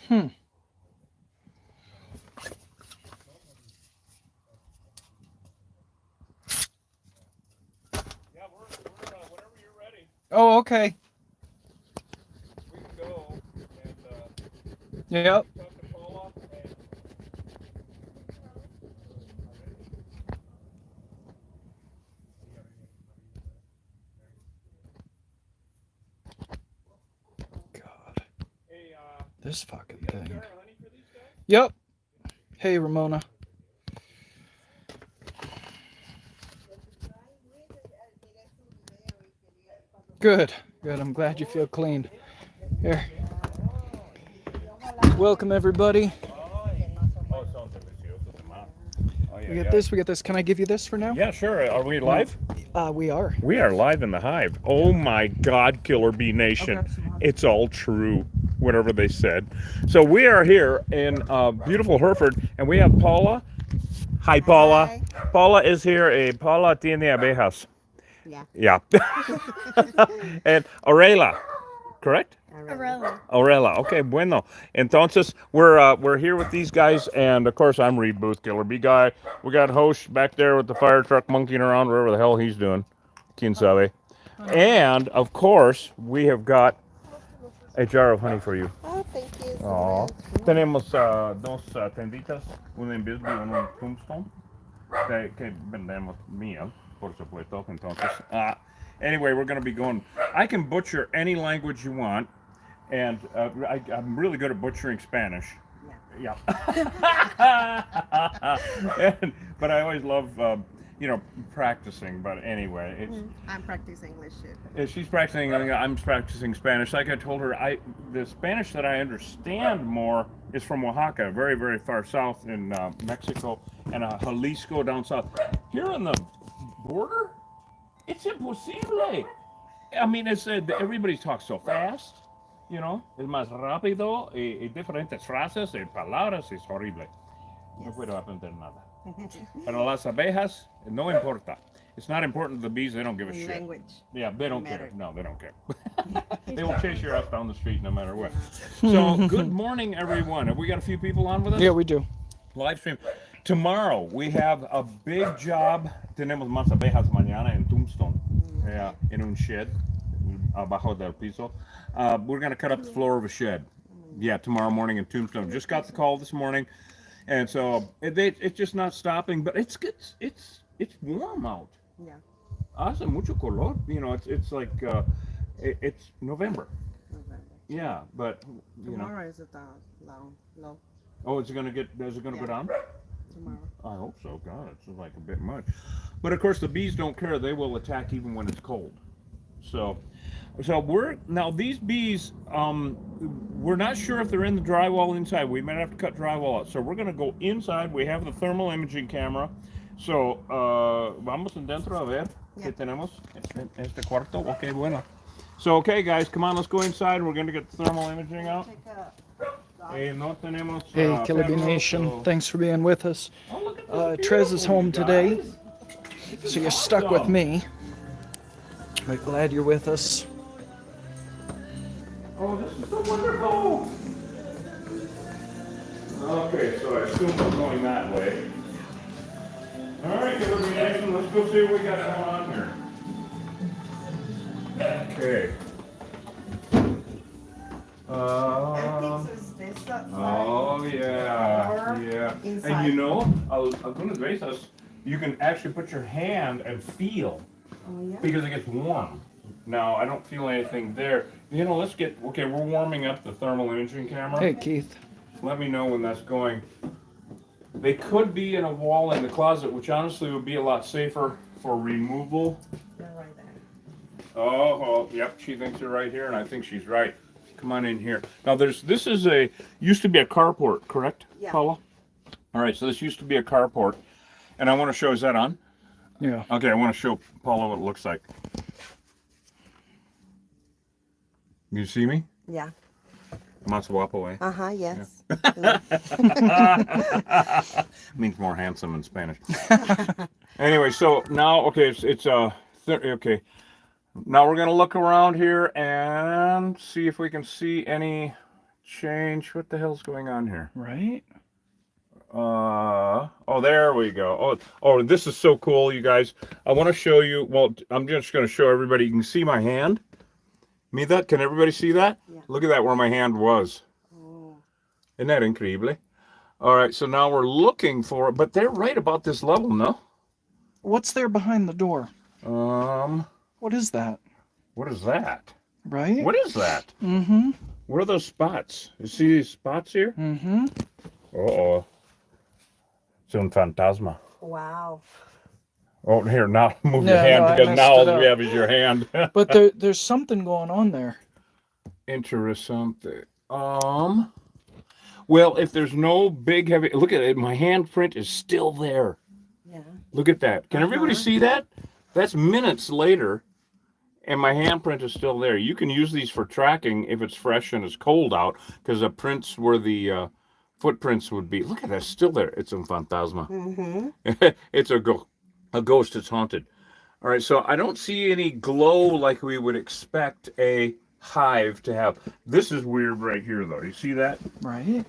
Hmm. Yeah, we're whenever you're ready, Oh, okay. we can go and Yep. you talk to Paula and God, hey, this fucking you got a thing. jar of honey for these guys? Yep. Hey, Ramona. Good. Good. I'm glad you feel clean. Here. Welcome, everybody. Oh, son delicioso, Tomás. Oh, yeah, We get yeah. this. We get this. Can I give you this for now? Yeah, sure. Are we live? We are. We are live in the hive. Oh my God, Killer Bee Nation. It's all true, whatever they said. So we are here in beautiful Hereford, and we have Paula. Hi, Paula. Hi. Paula is here. Paula tiene abejas. Yeah. Yeah. And Aurelia, correct? Arella. Aurela. Okay, bueno. Entonces, we're here with these guys, and of course, I'm Reed Booth, Killer Bee Guy. We got Hosh back there with the fire truck monkeying around wherever the hell he's doing. Quien sabe. And, of course, we have got a jar of honey for you. Oh, thank you so Oh. much. Tenemos dos tenditas, una en Bisbee y una en Tombstone, que vendemos miel, por supuesto. Entonces, anyway, we're going to be going. I can butcher any language you want. And I'm really good at butchering Spanish. Yeah. But I always love, practicing. But anyway, I'm practicing English too. she's practicing. I'm practicing Spanish. Like I told her, the Spanish that I understand more is from Oaxaca, very very far south in Mexico, and Jalisco down south. Here on the border, it's imposible. I mean, it's everybody talks so fast. Es más rápido y diferentes frases y palabras, es horrible. No puedo aprender nada. Pero las abejas, no importa. It's not important to the bees, they don't give a shit. Language. Yeah, they don't Matter. care. No, they don't care. They will chase your ass down the street no matter what. So, good morning, everyone. Have we got a few people on with us? Yeah, we do. Live stream. Tomorrow, we have a big job. Tenemos más abejas mañana en Tombstone. Yeah, en un shed, abajo del piso. We're going to cut up the floor of a shed. Yeah, tomorrow morning in Tombstone. Just got the call this morning. And so, it's just not stopping. But it's warm out. Yeah. Hace mucho color. It's like, it's November. November. Yeah, but, Tomorrow is low. Oh, is it going to go down? Tomorrow. I hope so. God, it's like a bit much. But of course, the bees don't care. They will attack even when it's cold. So now these bees. We're not sure if they're in the drywall inside. We might have to cut drywall out. So we're going to go inside. We have the thermal imaging camera. So vamos dentro a ver qué tenemos en este cuarto. Okay, bueno. So okay, guys, come on. Let's go inside. We're going to get the thermal imaging out. No tenemos, Hey, Killer Bee perros, Nation. so- Thanks for being with us. Oh, look at this Trez is beautiful, home you today, guys. so you're stuck with me. We're glad you're with us. Oh, this is so wonderful. Okay, so I assume we're going that way. All right, Killer Bee Nation, let's go see what we got going on here. Okay. Oh yeah, yeah. Inside. And algunas veces you can actually put your hand and feel Oh, yeah. because it gets warm. Now I don't feel anything there. Okay, we're warming up the thermal imaging camera. Hey, Keith. Let me know when that's going. They could be in a wall in the closet, which honestly would be a lot safer for removal. They're right there. Oh, yep, she thinks you're right here, and I think she's right. Come on in here. Now, this used to be a carport, correct, Yeah. Paula? All right, so this used to be a carport, and I want to show, is that on? Yeah. Okay, I want to show Paula what it looks like. You see me? Yeah. Más guapo, eh? Yes. Means more handsome in Spanish. Anyway, so now, okay, okay. Now we're gonna look around here and see if we can see any change. What the hell's going on here? Right? Oh, there we go. Oh, this is so cool, you guys. I want to show you. Well, I'm just going to show everybody. You can see my hand. Me that? Can everybody see that? Yeah. Look at that, where my hand was. Oh. Isn't that incredible? All right, so now we're looking for it, but they're right about this level, no? What's there behind the door? What is that? What is that? Right? What is that? Mm-hmm. What are those spots? You see these spots here? Mm-hmm. Uh-oh. It's un fantasma. Wow. Oh, here, now move Yeah, your hand, no, I because messed now it all we up. have is your hand. But there's something going on there. Interessante. Well, if there's no big heavy, look at it, my handprint is still there. Yeah. Look at that. Can everybody see that? That's minutes later, and my handprint is still there. You can use these for tracking if it's fresh and it's cold out, because the prints where the footprints would be. Look at that, still there. It's a phantasma. Mm-hmm. It's a ghost. It's haunted. All right, so I don't see any glow like we would expect a hive to have. This is weird right here, though. You see that? Right?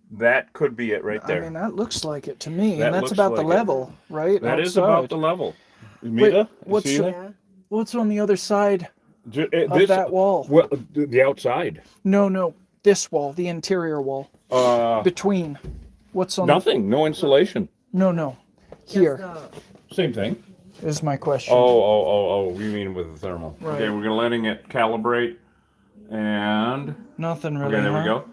That could be it right there. I mean, that looks like it to me. That And that's looks about the like it. level, right? That is Outside. about the level. Wait, Mita, what's see the- that? Yeah. What's on the other side of This, that wall? well, the outside. No. This wall, the interior wall. Between. What's on Nothing. No insulation. No. Here Same thing. is my question. Oh. You mean with the thermal? Right. Okay, we're gonna letting it calibrate, and Nothing really. okay, there we huh? go.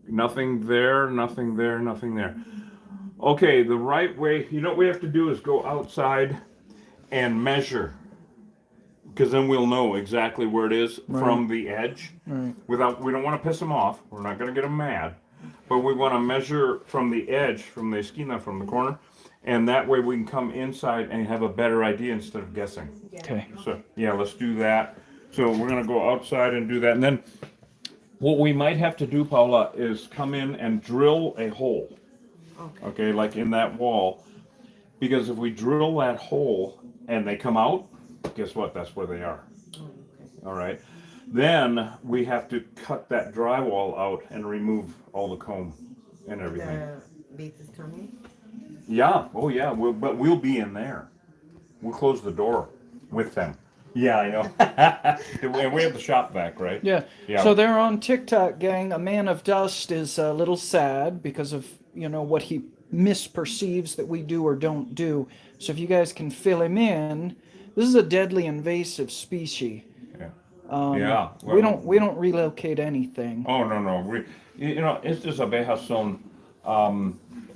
Nothing there. Nothing there. Nothing there. Okay, the right way. You know what we have to do is go outside and measure, because then we'll know exactly where it is from the edge. Right. We don't want to piss them off. We're not going to get them mad, but we want to measure from the edge, from the esquina, from the corner, and that way we can come inside and have a better idea instead of guessing. Okay. So yeah, let's do that. So we're going to go outside and do that, and then what we might have to do, Paula, is come in and drill a hole. Okay, like in that wall, because if we drill that hole and they come out, guess what? That's where they are. All right. Then we have to cut that drywall out and remove all the comb and everything. The beat is coming. Yeah. Oh, yeah. But we'll be in there. We'll close the door with them. Yeah, I know. And we have the shop vac, right? Yeah. Yeah. So they're on TikTok, gang. A Man of Dust is a little sad because of, what he misperceives that we do or don't do. So if you guys can fill him in, this is a deadly invasive species. Yeah. Yeah. Well, We don't relocate anything. Oh, no. Estes abejas son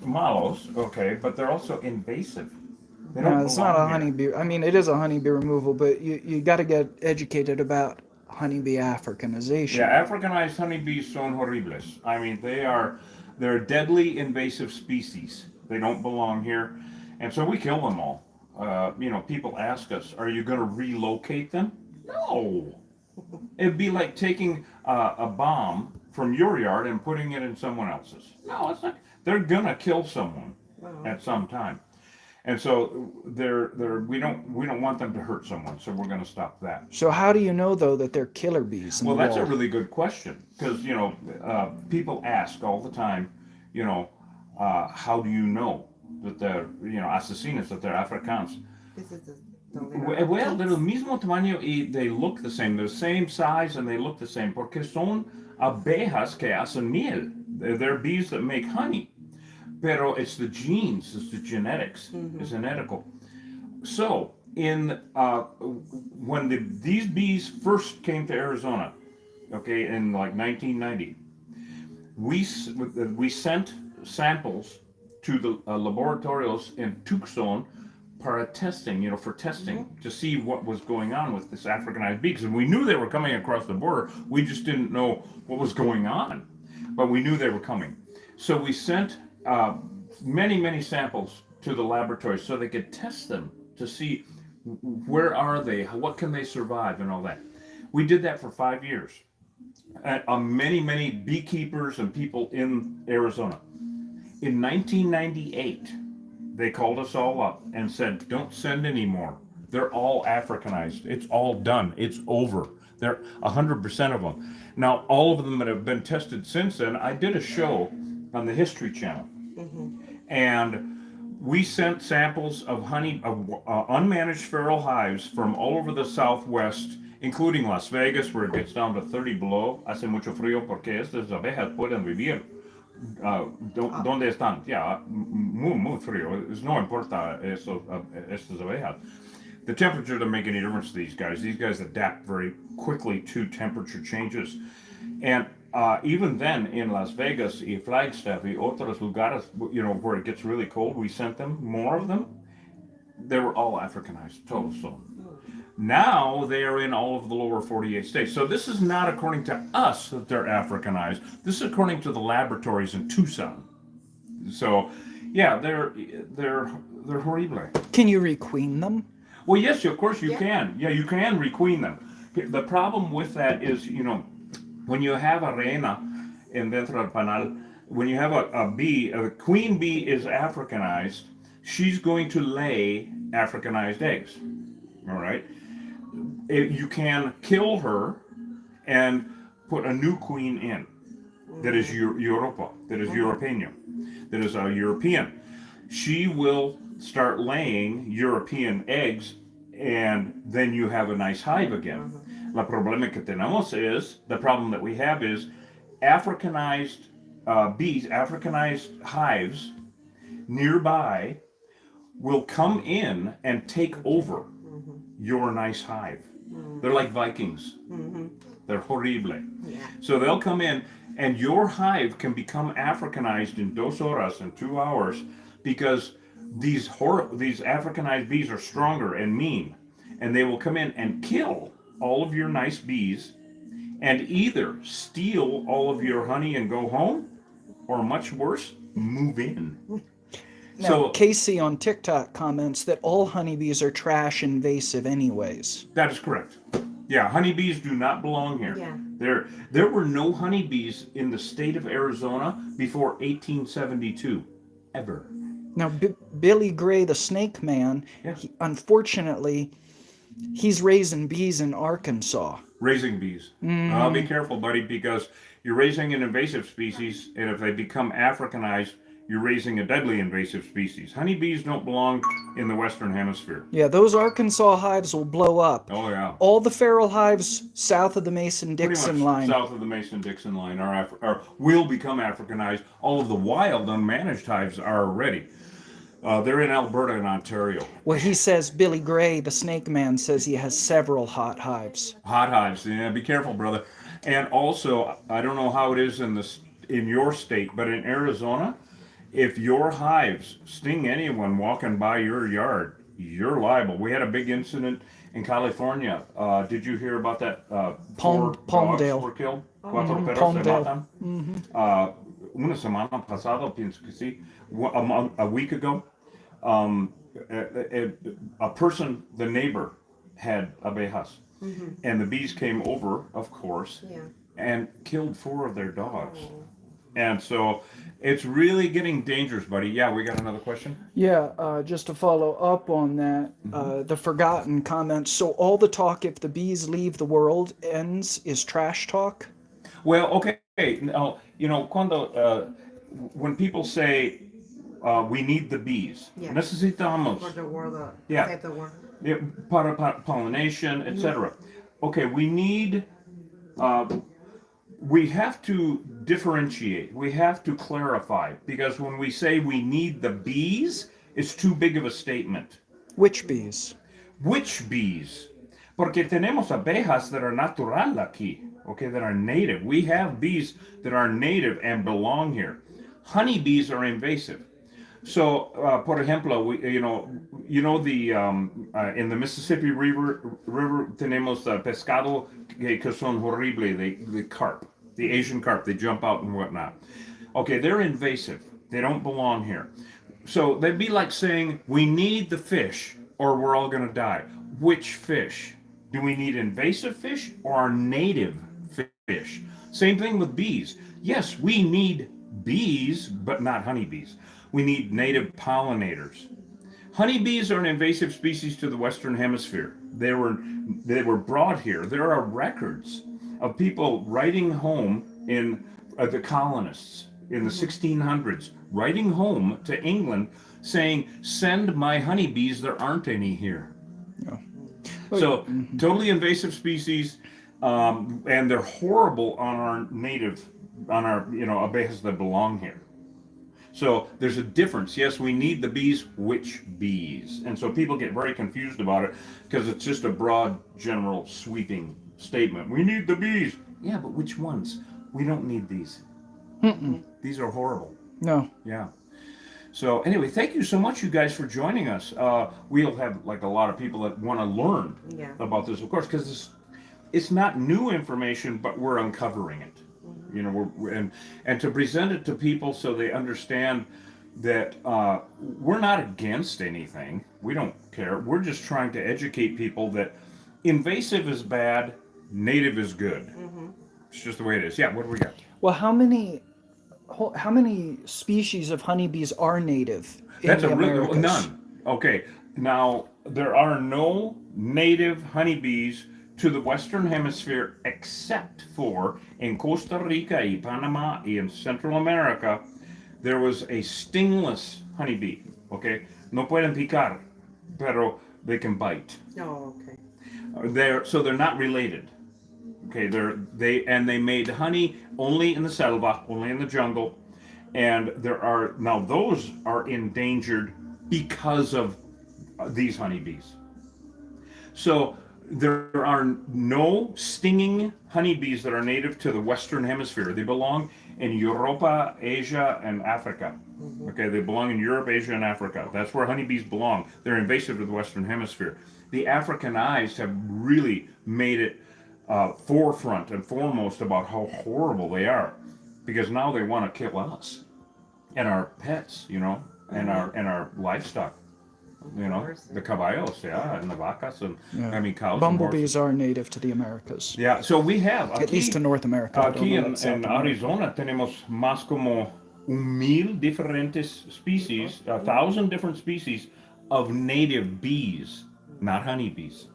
malos, okay, but they're also invasive. They don't No, it's not a belong here. honeybee. I mean, it is a honeybee removal, but you got to get educated about honeybee Africanization. Yeah, Africanized honeybees son horribles. I mean, they're a deadly invasive species. They don't belong here, and so we kill them all. People ask us, "Are you going to relocate them?" No. It'd be like taking a bomb from your yard and putting it in someone else's. No, it's not. They're gonna kill someone at some time, and so we don't want them to hurt someone. So we're gonna stop that. So how do you know though that they're killer bees? In Well, the that's a wall? really good question, because people ask all the time, how do you know that they're asesinos, that they're Afrikaans? This is the Well, they're the mismo tamaño y they look the same. They're the same size and they look the same. Porque son abejas que hacen miel. They're bees that make honey. Pero it's the genes, it's the genetics, it's genetical. So, when these bees first came to Arizona, okay, in like 1990, we sent samples to the laboratorios in Tucson for testing, to see what was going on with this Africanized bee. Because we knew they were coming across the border, we just didn't know what was going on, but we knew they were coming. So we sent many samples to the laboratory so they could test them to see where are they, what can they survive, and all that. We did that for 5 years. Many beekeepers and people in Arizona. In 1998, they called us all up and said, "Don't send any more. They're all Africanized. It's all done. It's over. They're 100% of them. Now, all of them that have been tested since then, I did a show on the History Channel. And we sent samples of honey, of unmanaged feral hives from all over the Southwest, including Las Vegas, where it gets down to 30 below. Hace mucho frío porque estas abejas pueden vivir. ¿Dónde están? Ya, muy frío. No importa estas abejas. The temperature doesn't make any difference to these guys. These guys adapt very quickly to temperature changes. And even then, in Las Vegas, y Flagstaff, y otros lugares, where it gets really cold, we sent them more of them. They were all Africanized, todos son. Now they are in all of the lower 48 states. So this is not according to us that they're Africanized. This is according to the laboratories in Tucson. So, yeah, they're horrible. Can you requeen them? Well, yes, of course you Yeah. can. Yeah, you can requeen them. The problem with that is, when you have a reina in dentro del panal, when you have a bee, a queen bee is Africanized, she's going to lay Africanized eggs. All right? You can kill her and put a new queen in that is Europa, that is European, that is a European. She will start laying European eggs, and then you have a nice hive again. La problema que tenemos is, the problem that we have is Africanized bees, Africanized hives nearby will come in and take over your nice hive. They're like Vikings. They're horrible. Yeah. So they'll come in, and your hive can become Africanized in 2 horas, in 2 hours, because these Africanized bees are stronger and mean, and they will come in and kill all of your nice bees, and either steal all of your honey and go home, or much worse, move in. Now, So Casey on TikTok comments that all honeybees are trash invasive anyways. that is correct. Yeah, honeybees do not belong here. Yeah. There were no honeybees in the state of Arizona before 1872, ever. Now, Billy Gray, the snake man, Yeah. unfortunately, he's raising bees in Arkansas. Raising bees. Be careful, buddy, because you're raising an invasive species, and if they become Africanized, you're raising a deadly invasive species. Honeybees don't belong in the Western Hemisphere. Yeah, those Arkansas hives will blow up. Oh, yeah. All the feral hives south of the Pretty Mason-Dixon much line. south of the Mason-Dixon line will become Africanized. All of the wild, unmanaged hives are already. They're in Alberta and Ontario. Well, he says, Billy Gray, the snake man, says he has several hot hives. Hot hives. Yeah, be careful, brother. And also, I don't know how it is in your state, but in Arizona, if your hives sting anyone walking by your yard, you're liable. We had a big incident in California. Did you hear about that? 4 Palmdale. dogs were killed. 4 perros se Palmdale. matan. Una semana pasada, pienso que sí. A week ago, a person, the neighbor, had abejas, and the bees came over, of course, Yeah. and killed 4 of their dogs. And so it's really getting dangerous, buddy. Yeah, we got another question? Yeah, just to follow up on that, the forgotten comments. So all the talk, if the bees leave the world ends, is trash talk? Well, okay. Now, when people say we need the bees, Yeah. necesitamos For the world, Yeah. save the world. para pollination, etc. Okay, we have to differentiate. We have to clarify, because when we say we need the bees, it's too big of a statement. Which bees? Which bees? Porque tenemos abejas that are natural aquí, okay, that are native. We have bees that are native and belong here. Honeybees are invasive. So, por ejemplo, in the Mississippi River tenemos pescado que son horrible, the carp, the Asian carp, they jump out and whatnot. Okay, they're invasive. They don't belong here. So they'd be like saying, we need the fish or we're all going to die. Which fish? Do we need invasive fish or our native fish? Same thing with bees. Yes, we need bees, but not honeybees. We need native pollinators. Honeybees are an invasive species to the Western Hemisphere. They were brought here. There are records of people writing home in the colonists in the 1600s, writing home to England saying, "Send my honeybees. There aren't any here." Yeah. So totally invasive species, and they're horrible on our abejas that belong here. So there's a difference. Yes, we need the bees. Which bees? And so people get very confused about it because it's just a broad, general, sweeping statement. We need the bees. Yeah, but which ones? We don't need these. These are horrible. No. Yeah. So anyway, thank you so much, you guys, for joining us. We'll have like a lot of people that want to learn about this, of course, because it's not new information, but we're uncovering it. You know, and to present it to people so they understand that we're not against anything. We don't care. We're just trying to educate people that invasive is bad, native is good. It's just the way it is. Yeah. What do we got? Well, how many species of honeybees are native in That's the a really Americas? none. Okay. Now there are no native honeybees to the Western Hemisphere except for in Costa Rica y Panama y in Central America. There was a stingless honeybee. Okay, no pueden picar, pero they can bite. Oh, okay. They're not related. Okay, they made honey only in the selva, only in the jungle, and those are endangered because of these honeybees. So there are no stinging honeybees that are native to the Western Hemisphere. They belong in Europa, Asia, and Africa. Okay, they belong in Europe, Asia, and Africa. That's where honeybees belong. They're invasive to the Western Hemisphere. The Africanized have really made it forefront and foremost about how horrible they are, because now they want to kill us and our pets, you know, and our livestock. You know, the caballos, and the vacas, and I mean cows. Bumblebees are native to the Americas. Yeah, so we have At least to North America. I don't Aquí know en about South America. Arizona tenemos más como 1,000 diferentes species, 1,000 different species of native bees, not honeybees.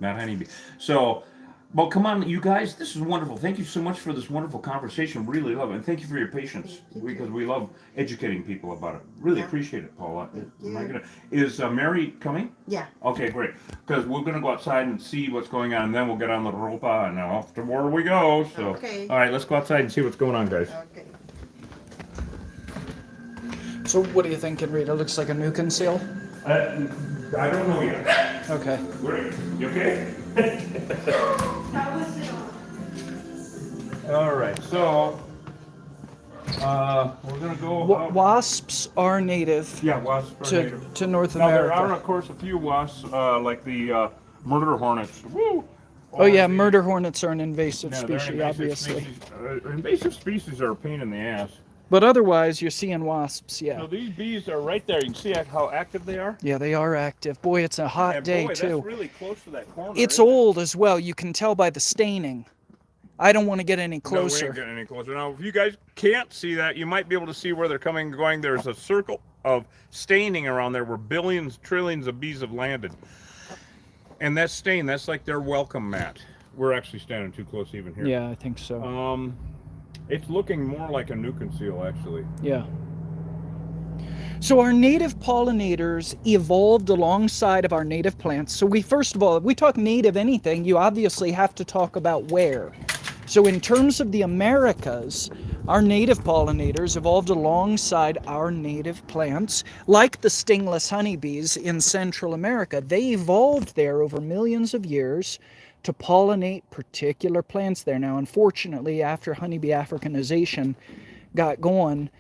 Not honeybees. So, well, come on, you guys, this is wonderful. Thank you so much for this wonderful conversation. Really love it. And thank you for your patience, because we love educating people about it. Really appreciate it, Paula. Is Mary coming? Yeah. Okay, great. Because we're going to go outside and see what's going on, and then we'll get on the ropa and off to where we go. So, Okay. all right, let's go outside and see what's going on, guys. Okay. So what do you think, Rita? Looks like a nuke seal? I don't know yet. Okay. You okay? All right, so we're gonna go. Wasps are native Yeah, wasps are native. to North Now there America. are, of course, a few wasps like the murder hornets. Woo! Oh yeah, the- murder hornets are an invasive Yeah, they're species, invasive obviously. species. Invasive species are a pain in the ass. But otherwise, you're seeing wasps. Yeah. So these bees are right there. You can see how active they are. Yeah, they are active. Boy, it's a hot And day boy, too. that's really close to that corner. It's isn't it? old as well. You can tell by the staining. I don't want to get any No, we closer. ain't getting any closer. Now, if you guys can't see that, you might be able to see where they're coming and going. There's a circle of staining around there where billions, trillions of bees have landed. And that stain, that's like their welcome mat. We're actually standing too close even here. Yeah, I think so. It's looking more like a nuke seal, actually. Yeah. So our native pollinators evolved alongside of our native plants. So first of all, if we talk native anything, you obviously have to talk about where. So in terms of the Americas, our native pollinators evolved alongside our native plants, like the stingless honeybees in Central America. They evolved there over millions of years to pollinate particular plants there. Now, unfortunately, after honeybee Africanization got going,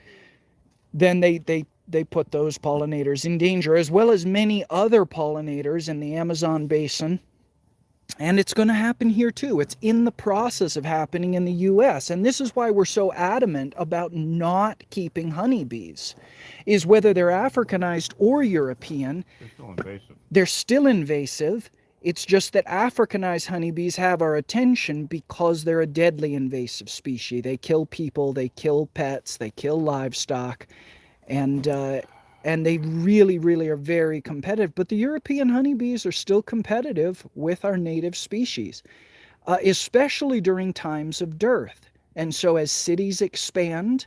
then they put those pollinators in danger, as well as many other pollinators in the Amazon basin. And it's going to happen here too. It's in the process of happening in the US. And this is why we're so adamant about not keeping honeybees, is whether they're Africanized or European, They're still invasive. they're still invasive. It's just that Africanized honeybees have our attention because they're a deadly invasive species. They kill people, they kill pets, they kill livestock. And and they really, really are very competitive. But the European honeybees are still competitive with our native species, especially during times of dearth. And so as cities expand,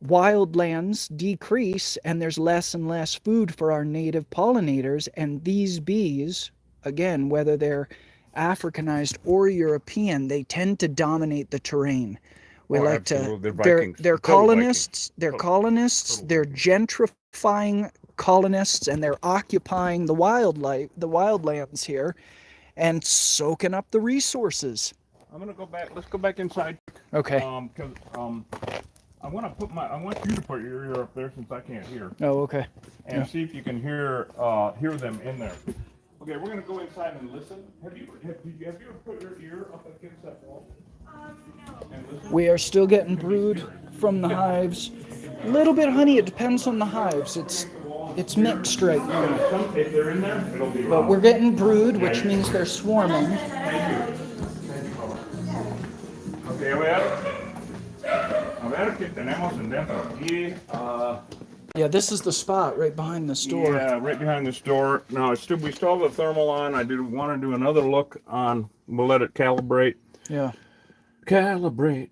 wildlands decrease, and there's less and less food for our native pollinators. And these bees, again, whether they're Africanized or European, they tend to dominate the terrain. We Oh, like absolutely. to. They're Vikings. They're Total colonists. They're Total- colonists. total They're gentrifying colonists, and they're occupying the wildlands here, and soaking up the resources. I'm gonna go back. Let's go back inside. Okay. Because I want you to put your ear up there since I can't hear, Oh, okay. and see if you can hear them in there. Okay, we're gonna go inside and listen. Have you ever put your ear up against that wall? And listen? We are still getting brood from the hives. A little bit, honey. It depends on the hives. It's mixed right now. If they're in there, it'll be But loud. we're getting brood, which means they're swarming. Okay, a ver qué tenemos en dentro aquí. Yeah, this is the spot right behind this door. Yeah, right behind this door. Now, we still have the thermal on. I did want to do another look on. We'll let it calibrate. Yeah. Calibrate.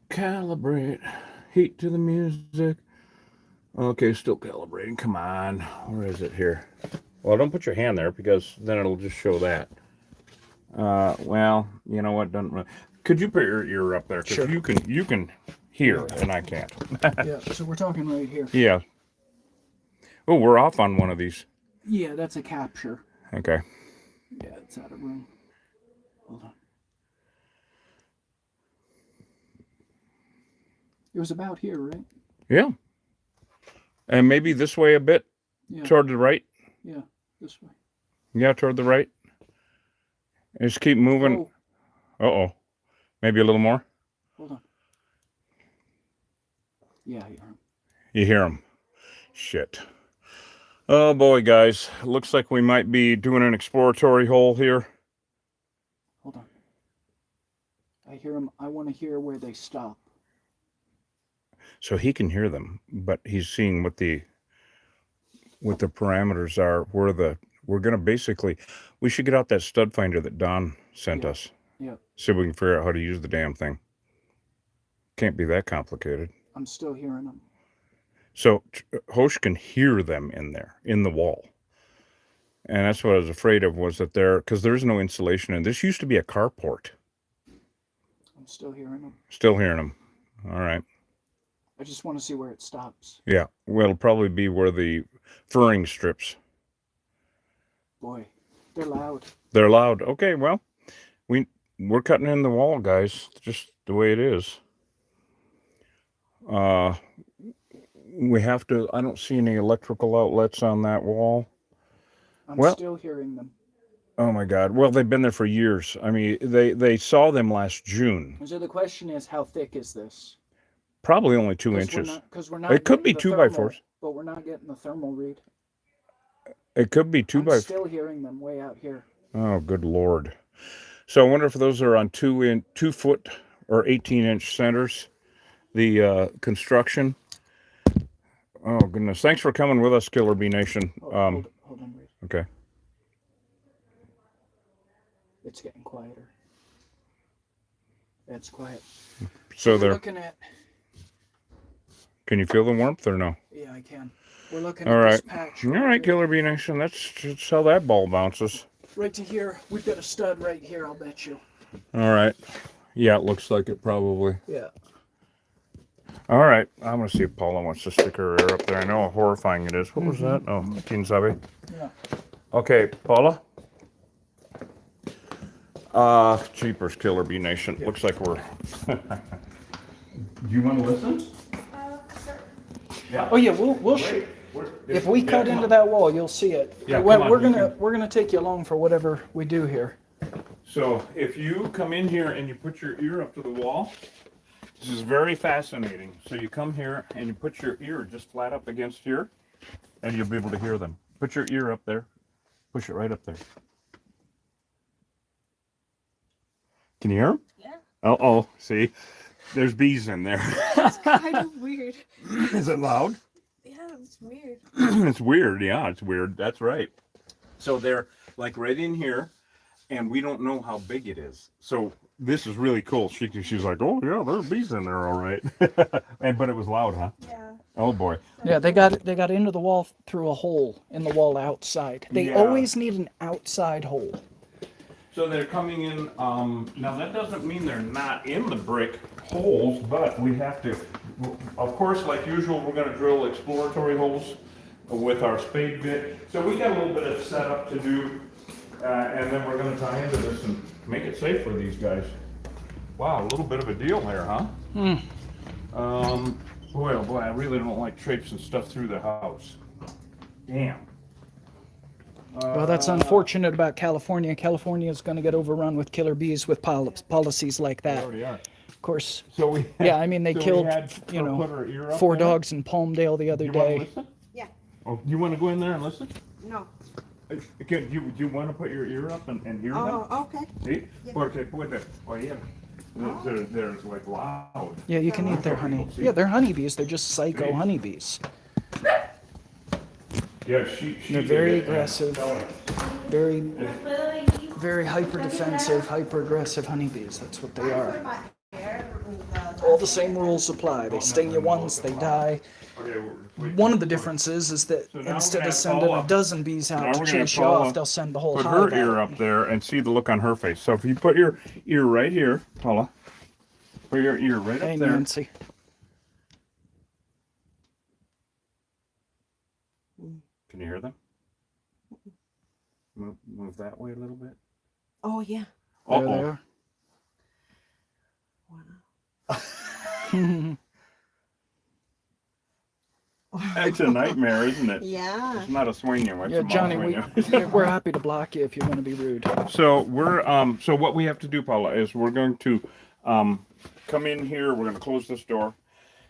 Heat to the music. Okay, still calibrating. Come on. Where is it here? Well, don't put your hand there because then it'll just show that. Well, you know what? Doesn't really. Could you put your ear up there? Because Sure. you can hear and I can't. Yeah, so we're talking right here. Yeah. Oh, we're off on one of these. Yeah, that's a capture. Okay. Yeah, it's out of room. Hold on. It was about here, right? Yeah. And maybe this way a bit, Yeah. toward the right. Yeah, this way. Yeah, toward the right. Just keep moving. Oh, Uh-oh. Maybe a little more. hold on. Yeah, I hear him. You hear them. Shit. Oh, boy, guys. Looks like we might be doing an exploratory hole here. Hold on. I hear him. I want to hear where they stop. So he can hear them, but he's seeing what the parameters are. We're going to basically, we should get out that stud finder that Don sent Yeah. us. Yeah, See if we can figure out how to use the damn thing. Can't be that complicated. I'm still hearing them. So Hosh can hear them in there, in the wall. And that's what I was afraid of, was that because there's no insulation. And this used to be a carport. I'm still hearing them. Still hearing them. All right. I just want to see where it stops. Yeah. Well, it'll probably be where the furring strips. Boy, they're loud. They're loud. Okay, well, we're cutting in the wall, guys. Just the way it is. We have to. I don't see any electrical outlets on that wall. I'm Well- still hearing them. Oh my God. Well, they've been there for years. I mean, they saw them last June. So the question is, how thick is this? Probably only 2 inches. Because we're not. It could be getting the 2x4s. but we're not getting the thermal read. It could be 2 I'm by. still hearing them way out here. Oh, good Lord. So I wonder if those are on 2 foot or 18-inch centers. The construction. Oh goodness! Thanks for coming with us, Killer Bee Nation. Hold on, Reed. Okay. It's getting quieter. It's quiet. So We're there. looking at. Can you feel the warmth or no? Yeah, I can. We're looking All at right. this patch. All right, Killer Bee Nation. That's how that ball bounces. Right to here. We've got a stud right here. I'll bet you. All right. Yeah, it looks like it probably. Yeah. All right. I'm gonna see if Paula wants to stick her ear up there. I know how horrifying it is. What was that? Oh, Teen Sabi. Yeah. Okay, Paula. Cheapers, Killer Bee Nation. Yeah. Looks like we're. Do you want to listen? Yeah. Oh yeah, we'll shoot. If we cut into that wall, you'll see it. Yeah, Well, come on, we're you gonna take you along for whatever we do here. So if you come in here and you put your ear up to the wall, this is very fascinating. So you come here and you put your ear just flat up against here, and you'll be able to hear them. Put your ear up there. Push it right up there. Can you hear them? Yeah, Oh, see, there's bees in there. it's kind of weird. Is it loud? Yeah, it's weird. It's weird. Yeah, it's weird. That's right. So they're like right in here, and we don't know how big it is. So this is really cool. She's like, oh yeah, there are bees in there, all right. But it was loud, huh? Yeah. Oh boy. Yeah, they got into the wall through a hole in the wall outside. They Yeah. always need an outside hole. So they're coming in. Now that doesn't mean they're not in the brick holes, but we have to. Of course, like usual, we're going to drill exploratory holes with our spade bit. So we got a little bit of setup to do, and then we're going to tie into this and make it safe for these guys. Wow, a little bit of a deal there, huh? Boy, oh boy, I really don't like traipsing stuff through the house. Damn. Well, that's unfortunate about California. California is going to get overrun with killer bees with policies like They that. already are. Of course. So we. Yeah, I mean, they so we killed, had you her know, put her ear up 4 there. dogs in Palmdale the other You want to day. listen? Yeah. Oh, you want to go in there and listen? No. Do you want to put your ear up and hear them? Oh, okay. Sí, Yeah. porque puede oír. They're like loud. Yeah, you can eat their honey. Yeah, they're honeybees. They're just psycho honeybees. Yeah, They're very did it. aggressive. Very, very hyper defensive, hyper aggressive honeybees. That's what they are. All the same rules apply. They sting you once, they die. Okay, wait. One of the differences is that So now we're instead gonna of have sending Paula- a dozen bees Now out to we're gonna chase you have Paula off, they'll send the whole Put hive her ear out. up there and see the look on her face. So if you put your ear right here, Paula, put your ear right Hey, up there. Nancy. Can you hear them? Move that way a little bit. Oh, yeah. There they Uh-oh. are. Wow. It's a nightmare, isn't it? Yeah. It's not a swing you. It's Yeah, a mom Johnny, swing you. we're happy to block you if you want to be rude. So we're so what we have to do, Paula, is we're going to come in here. We're going to close this door,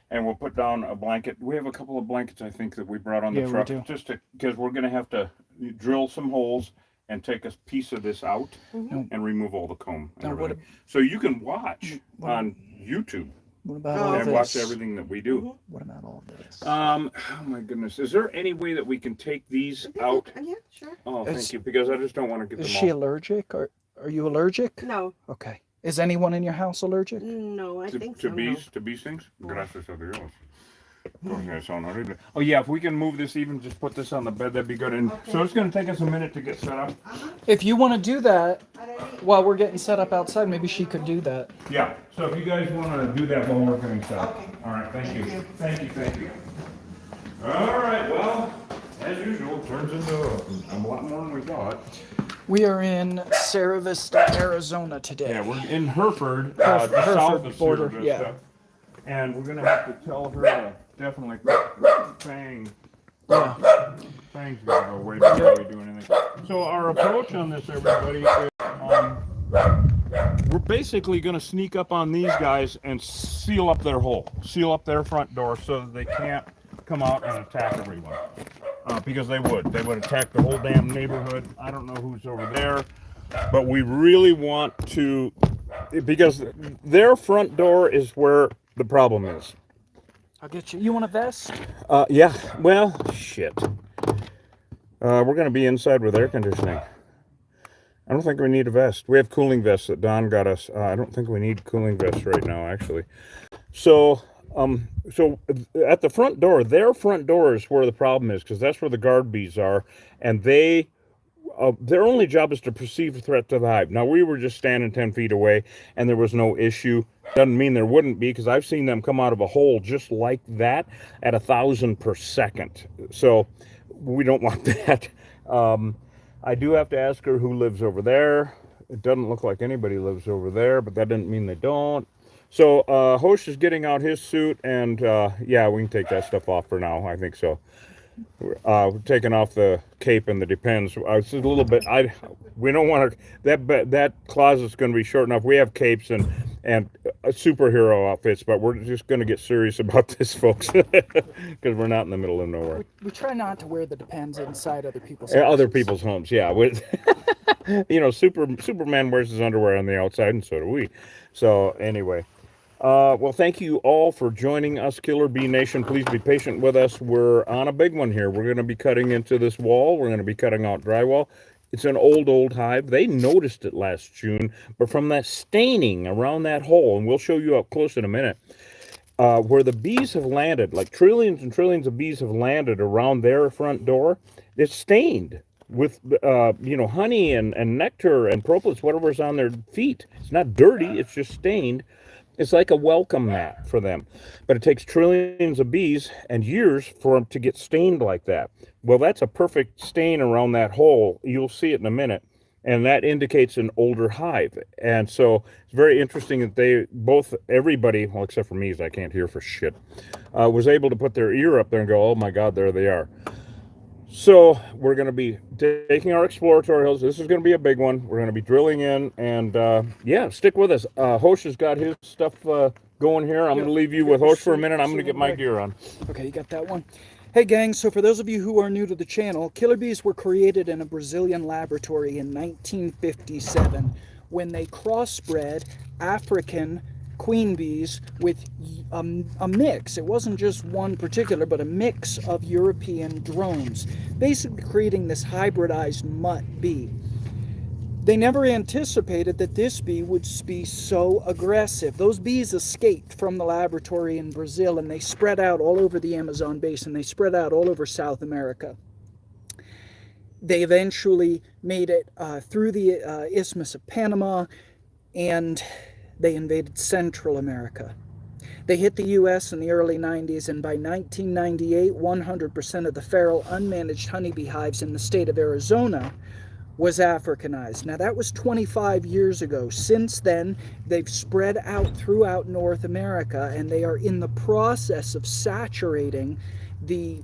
and we'll put down a blanket. We have a couple of blankets, I think, that we brought on the Yeah, we truck, do. just because we're going to have to drill some holes and take a piece of this out and remove all the comb and Now, what everything. So you can watch on YouTube What about Oh, all and watch this? everything that we do. What about all this? Oh my goodness, is there any way that we can take these out? Yeah, sure. Oh, Is- thank you, because I just don't want to get Is them she all. allergic? Or are you allergic? No. Okay. Is anyone in your house allergic? No, I think To so. bees, to bee stings? Gracias a Dios. Okay, so horrible. Oh yeah, if we can move this, even just put this on the bed, that'd be good. And so it's gonna take us a minute to get set up. If you want to do that while we're getting set up outside, maybe she could do that. Yeah, so if you guys wanna do that while we're getting set up. Okay. All right, thank you. Thank you, thank you. All right, well, as usual, turns into a lot more than we thought. We are in Sierra Vista, Arizona today. Yeah, we're in Hereford, Hereford just south of border, Sierra yeah. Vista. And we're gonna have to tell her to definitely Fangs gotta go away before we do anything. So our approach on this, everybody, is we're basically gonna sneak up on these guys and seal up their hole, seal up their front door so that they can't come out and attack everyone. Because they would attack the whole damn neighborhood. I don't know who's over there, but we really want to, because their front door is where the problem is. I'll get you. You want a vest? Yeah, well, shit. We're going to be inside with air conditioning. I don't think we need a vest. We have cooling vests that Don got us. I don't think we need cooling vests right now, actually. So at the front door, their front door is where the problem is, because that's where the guard bees are, and their only job is to perceive a threat to the hive. Now, we were just standing 10 feet away, and there was no issue. Doesn't mean there wouldn't be, because I've seen them come out of a hole just like that at 1,000 per second. So we don't want that. I do have to ask her who lives over there. It doesn't look like anybody lives over there, but that doesn't mean they don't. So Hosh is getting out his suit, and yeah, we can take that stuff off for now. I think so. We're taking off the cape and the depends. It's a little bit. We don't want to. That closet's going to be short enough. We have capes and superhero outfits, but we're just going to get serious about this, folks, because we're not in the middle of nowhere. We try not to wear the Depends inside other people's Other houses. people's homes, yeah. You know, Superman wears his underwear on the outside, and so do we. So anyway, Well, thank you all for joining us, Killer Bee Nation. Please be patient with us. We're on a big one here. We're going to be cutting into this wall. We're going to be cutting out drywall. It's an old hive. They noticed it last June, but from that staining around that hole, and we'll show you up close in a minute, where the bees have landed, like trillions and trillions of bees have landed around their front door, it's stained with, honey and nectar and propolis, whatever's on their feet. It's not dirty, it's just stained. It's like a welcome mat for them. But it takes trillions of bees and years for them to get stained like that. Well, that's a perfect stain around that hole. You'll see it in a minute. And that indicates an older hive. And so it's very interesting that everybody, well, except for me, as I can't hear for shit, was able to put their ear up there and go, oh my God, there they are. So we're going to be taking our exploratory holes. This is going to be a big one. We're going to be drilling in, and yeah, stick with us. Hosh has got his stuff going here. I'm going to leave you with Hosh for a minute. I'm going to get my gear on. Okay, you got that one? Hey gang, so for those of you who are new to the channel, killer bees were created in a Brazilian laboratory in 1957 when they crossbred African queen bees with a mix. It wasn't just one particular, but a mix of European drones, basically creating this hybridized mutt bee. They never anticipated that this bee would be so aggressive. Those bees escaped from the laboratory in Brazil and they spread out all over the Amazon basin. They spread out all over South America. They eventually made it through the Isthmus of Panama, and they invaded Central America. They hit the U.S. in the early 90s, and by 1998, 100% of the feral unmanaged honeybee hives in the state of Arizona was Africanized. Now, that was 25 years ago. Since then, they've spread out throughout North America, and they are in the process of saturating the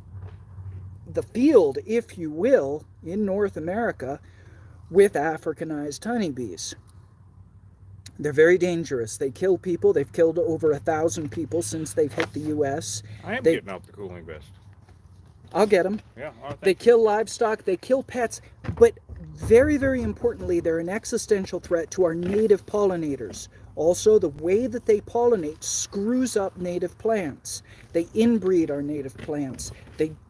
field, if you will, in North America with Africanized honeybees. They're very dangerous. They kill people. They've killed over 1,000 people since they've hit the U.S. I am getting out the cooling vest. I'll get them. Yeah. They kill livestock. They kill pets. But very, very importantly, they're an existential threat to our native pollinators. Also, the way that they pollinate screws up native plants. They inbreed our native plants.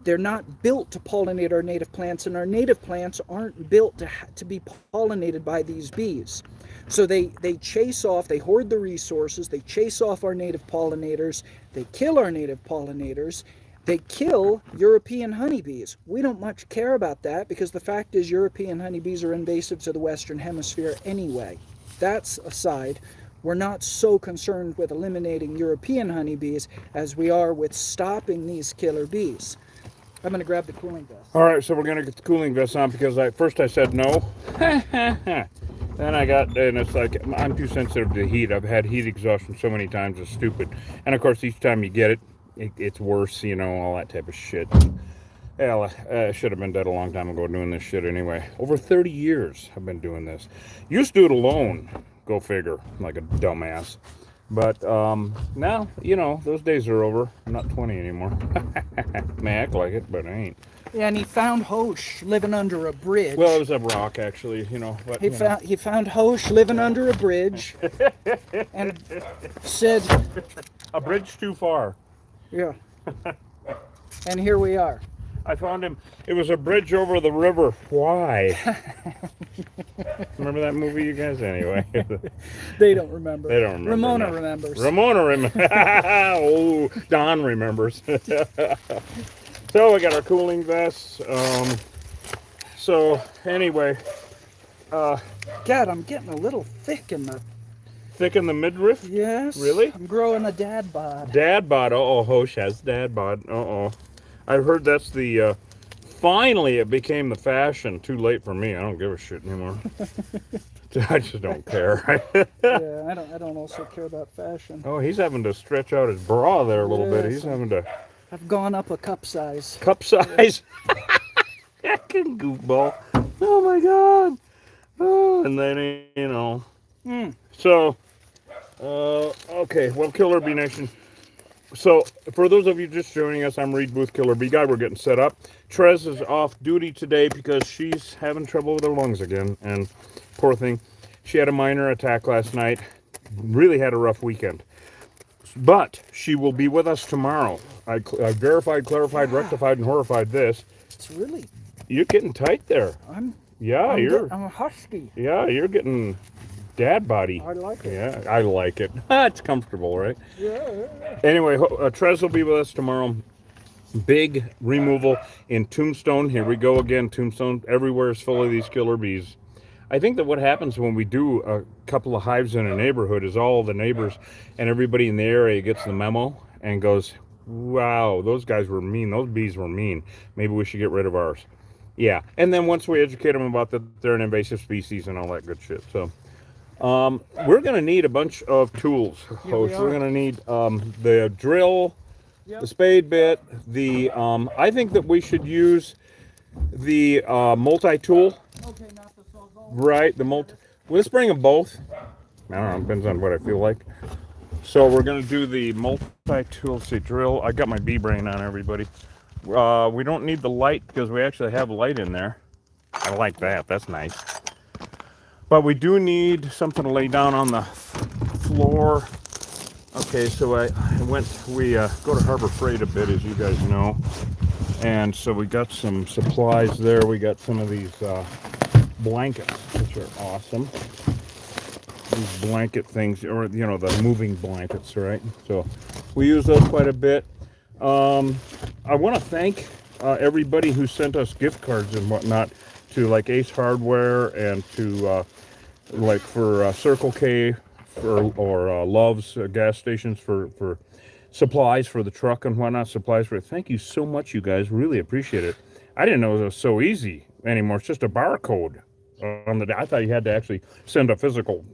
They're not built to pollinate our native plants, and our native plants aren't built to be pollinated by these bees. So they chase off, they hoard the resources, they chase off our native pollinators, they kill our native pollinators, they kill European honeybees. We don't much care about that because the fact is European honeybees are invasive to the Western Hemisphere anyway. That's aside. We're not so concerned with eliminating European honeybees as we are with stopping these killer bees. I'm going to grab the cooling vest. All right, so we're going to get the cooling vest on because first I said no. Then and it's like, I'm too sensitive to heat. I've had heat exhaustion so many times, it's stupid. And of course, each time you get it, it's worse, all that type of shit. Hell, I should have been dead a long time ago doing this shit anyway. Over 30 years I've been doing this. Used to do it alone, go figure, like a dumbass. But now, those days are over. I'm not 20 anymore. May act like it, but I ain't. Yeah, and he found Hosh living under a bridge. Well, it was a rock, actually, But, he found Hosh living under a bridge and said... A bridge too far. Yeah. And here we are. I found him. It was a bridge over the river. Why? Remember that movie, you guys? Anyway. They don't remember. They don't remember. Ramona remembers. Ramona remembers. Oh, Don remembers. So we got our cooling vests. So anyway. God, I'm getting a little thick in the... Thick in the midriff? Yes. Really? I'm growing a dad bod. Dad bod. Uh-oh, Hosh has dad bod. Uh-oh. I've heard that's the, finally it became the fashion. Too late for me. I don't give a shit anymore. I just don't care. Yeah, I don't also care about fashion. Oh, he's having to stretch out his bra there a little bit. He's having to... I've gone up a cup size. Cup size? Fucking goofball. Oh, my God. Oh, and then, So, okay. Well, Killer Bee Nation... So, for those of you just joining us, I'm Reed Booth, Killer Bee Guy. We're getting set up. Trez is off duty today because she's having trouble with her lungs again. And poor thing, she had a minor attack last night. Really had a rough weekend. But she will be with us tomorrow. I verified, clarified, Yeah. rectified, and horrified this. It's really. You're getting tight there. I'm Yeah, I'm a husky. you're getting dad body. I like it. Yeah, I like it. It's comfortable, right? Yeah. Anyway, Trez will be with us tomorrow. Big removal in Tombstone. Here we go again. Tombstone. Everywhere is full of these killer bees. I think that what happens when we do a couple of hives in a neighborhood is all the neighbors and everybody in the area gets the memo and goes, wow, those guys were mean. Those bees were mean. Maybe we should get rid of ours. Yeah. And then once we educate them about that they're an invasive species and all that good shit. So we're going to need a bunch of tools, host. We're going to need the drill, the spade bit, the I think that we should use the multi-tool. Okay, not the sawzall. Right, the multi. Well, let's bring them both. I don't know, depends on what I feel like. So we're gonna do the multi-tool. See, drill. I got my bee brain on, everybody. We don't need the light because we actually have light in there. I like that. That's nice. But we do need something to lay down on the floor. Okay, so we go to Harbor Freight a bit, as you guys know. And so we got some supplies there. We got some of these blankets, which are awesome. These blanket things, or you know, the moving blankets, right? So we use those quite a bit. I want to thank everybody who sent us gift cards and whatnot to like Ace Hardware and to like for Circle K or Love's gas stations for supplies for the truck and whatnot. Supplies for it. Thank you so much, you guys. Really appreciate it. I didn't know it was so easy anymore. It's just a barcode on the. I thought you had to actually send a physical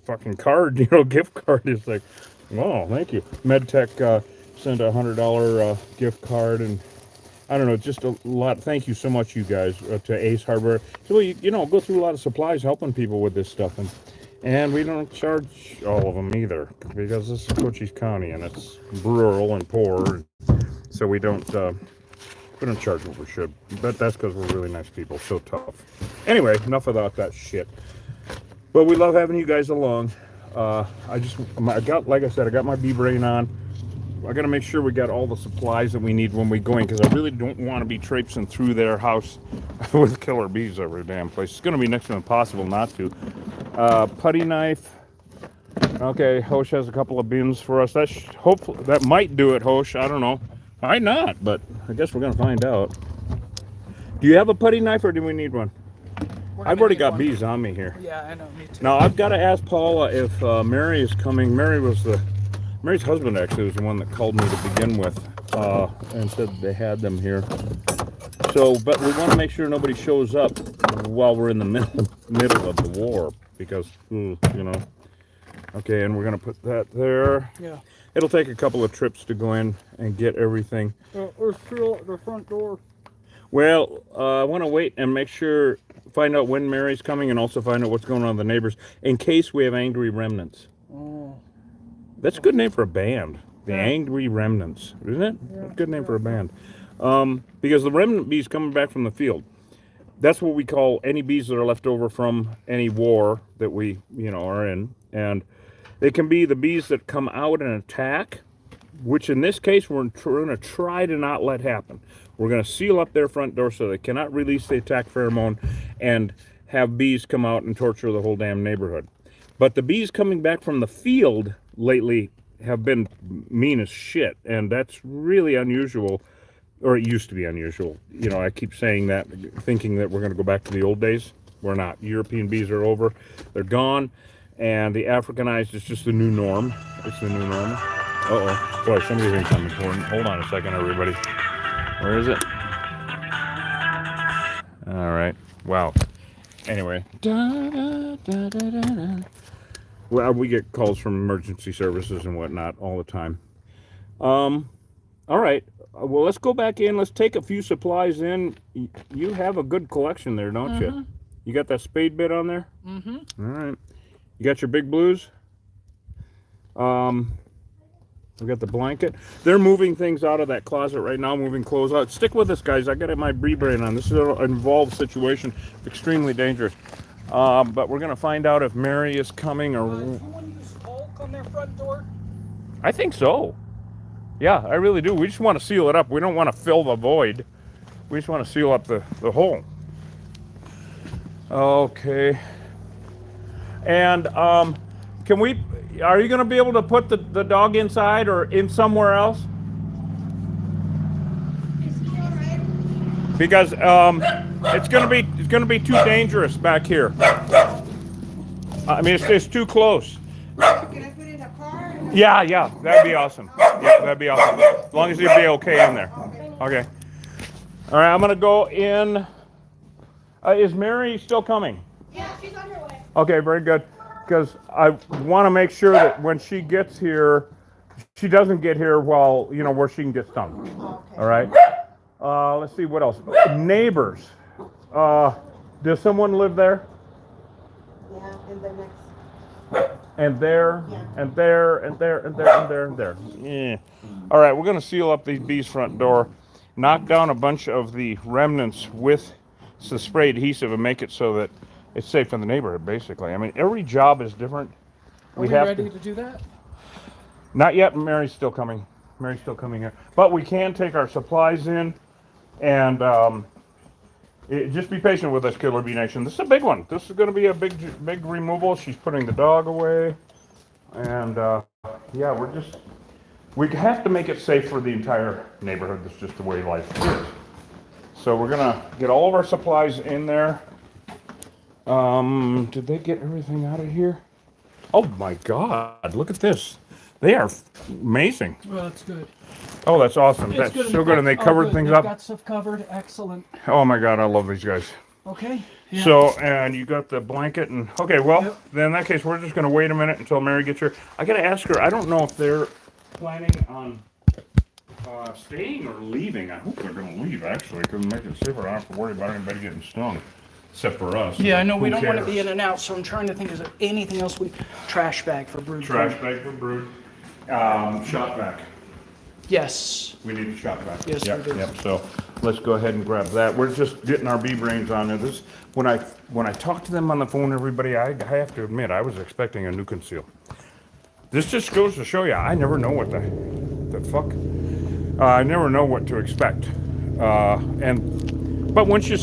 fucking card, you know, gift card. It's like, wow, thank you. MedTech sent $100 gift card, and I don't know, just a lot. Thank you so much, you guys, to Ace Hardware. So you know, go through a lot of supplies helping people with this stuff, and we don't charge all of them either because this is Cochise County and it's rural and poor, so we don't charge what we should. But that's because we're really nice people. So tough. Anyway, enough about that shit. But we love having you guys along. I got, like I said, I got my bee brain on. I got to make sure we got all the supplies that we need when we go in, because I really don't want to be traipsing through their house with killer bees every damn place. It's going to be next to impossible not to. Putty knife. Okay, Hosh has a couple of bins for us. Hopefully that might do it, Hosh. I don't know. Might not, but I guess we're going to find out. Do you have a putty knife, or do we need one? I've already got bees on me here. Yeah, I know, me too. Now I've got to ask Paula if Mary is coming. Mary's husband actually was the one that called me to begin with and said they had them here. So, but we want to make sure nobody shows up while we're in the middle of the war, because, you know. Okay, and we're going to put that there. Yeah. It'll take a couple of trips to go in and get everything. We're still at the front door. Well, I want to wait and make sure, find out when Mary's coming, and also find out what's going on with the neighbors, in case we have Angry Remnants. Oh. That's a good name for a band. The Angry Remnants, isn't it? Yeah, good name for a band. Because the remnant bees coming back from the field, that's what we call any bees that are left over from any war that we, you know, are in. And they can be the bees that come out and attack, which in this case we're going to try to not let happen. We're going to seal up their front door so they cannot release the attack pheromone and have bees come out and torture the whole damn neighborhood. But the bees coming back from the field lately have been mean as shit, and that's really unusual, or it used to be unusual. You know, I keep saying that, thinking that we're going to go back to the old days. We're not. European bees are over. They're gone, and the Africanized is just the new norm. It's the new norm. Uh-oh. Boy, somebody thinks I'm important. Hold on a second, everybody. Where is it? All right. Wow. Anyway. Well, we get calls from emergency services and whatnot all the time. All right. Well, let's go back in. Let's take a few supplies in. You have a good collection there, don't you? You got that spade bit on there? Mm-hmm. All right. You got your big blues? We got the blanket. They're moving things out of that closet right now, moving clothes out. Stick with us, guys. I got my bee brain on. This is an involved situation, extremely dangerous. But we're going to find out if Mary is coming or... Someone use Hulk on their front door? I think so. Yeah, I really do. We just want to seal it up. We don't want to fill the void. We just want to seal up the hole. Okay. And can we? Are you going to be able to put the dog inside or in somewhere else? Because it's going to be too dangerous back here. I mean, it's too close. Can I put it in a car? Yeah, that'd be awesome. Yeah, that'd be awesome. As long as you'd be okay in there. Okay. All right, I'm going to go in. Is Mary still coming? Yeah, she's on her way. Okay, very good. Because I want to make sure that when she gets here, she doesn't get here while, where she can get stung. Okay. All right? Let's see, what else? Neighbors. Does someone live there? Yeah, and the next. And there, and there, and there, and there, and there, and there. Yeah. All right, we're going to seal up the bee's front door, knock down a bunch of the remnants with the spray adhesive, and make it so that it's safe for the neighborhood, basically. I mean, every job is different. Are we ready to do that? Not yet. Mary's still coming. Mary's still coming here. But we can take our supplies in, and just be patient with us, Killer Bee Nation. This is a big one. This is going to be a big removal. She's putting the dog away, and yeah, we have to make it safe for the entire neighborhood. That's just the way life is. So we're gonna get all of our supplies in there. Did they get everything out of here? Oh my God! Look at this. They are amazing. Well, that's good. Oh, that's awesome. That's so good. And they covered things up. Got stuff covered. Excellent. Oh my God, I love these guys. Okay. Yeah. So, and you got the blanket and, okay, well, Yep. then in that case, we're just going to wait a minute until Mary gets here. I got to ask her, I don't know if they're planning on staying or leaving. I hope they're going to leave, actually, because it makes it safer. I don't have to worry about anybody getting stung, except for us. Yeah, I know we Who don't want to cares? be in and out, so I'm trying to think, is there anything else trash bag for brood? Trash bag for brood. Shop vac. Yes. We need a shop vac. Yes, Yep, we do. Yep, so let's go ahead and grab that. We're just getting our bee brains on there. This, when I talk to them on the phone, everybody, I have to admit, I was expecting a new conceal. This just goes to show you, I never know what the fuck. I never know what to expect. But once you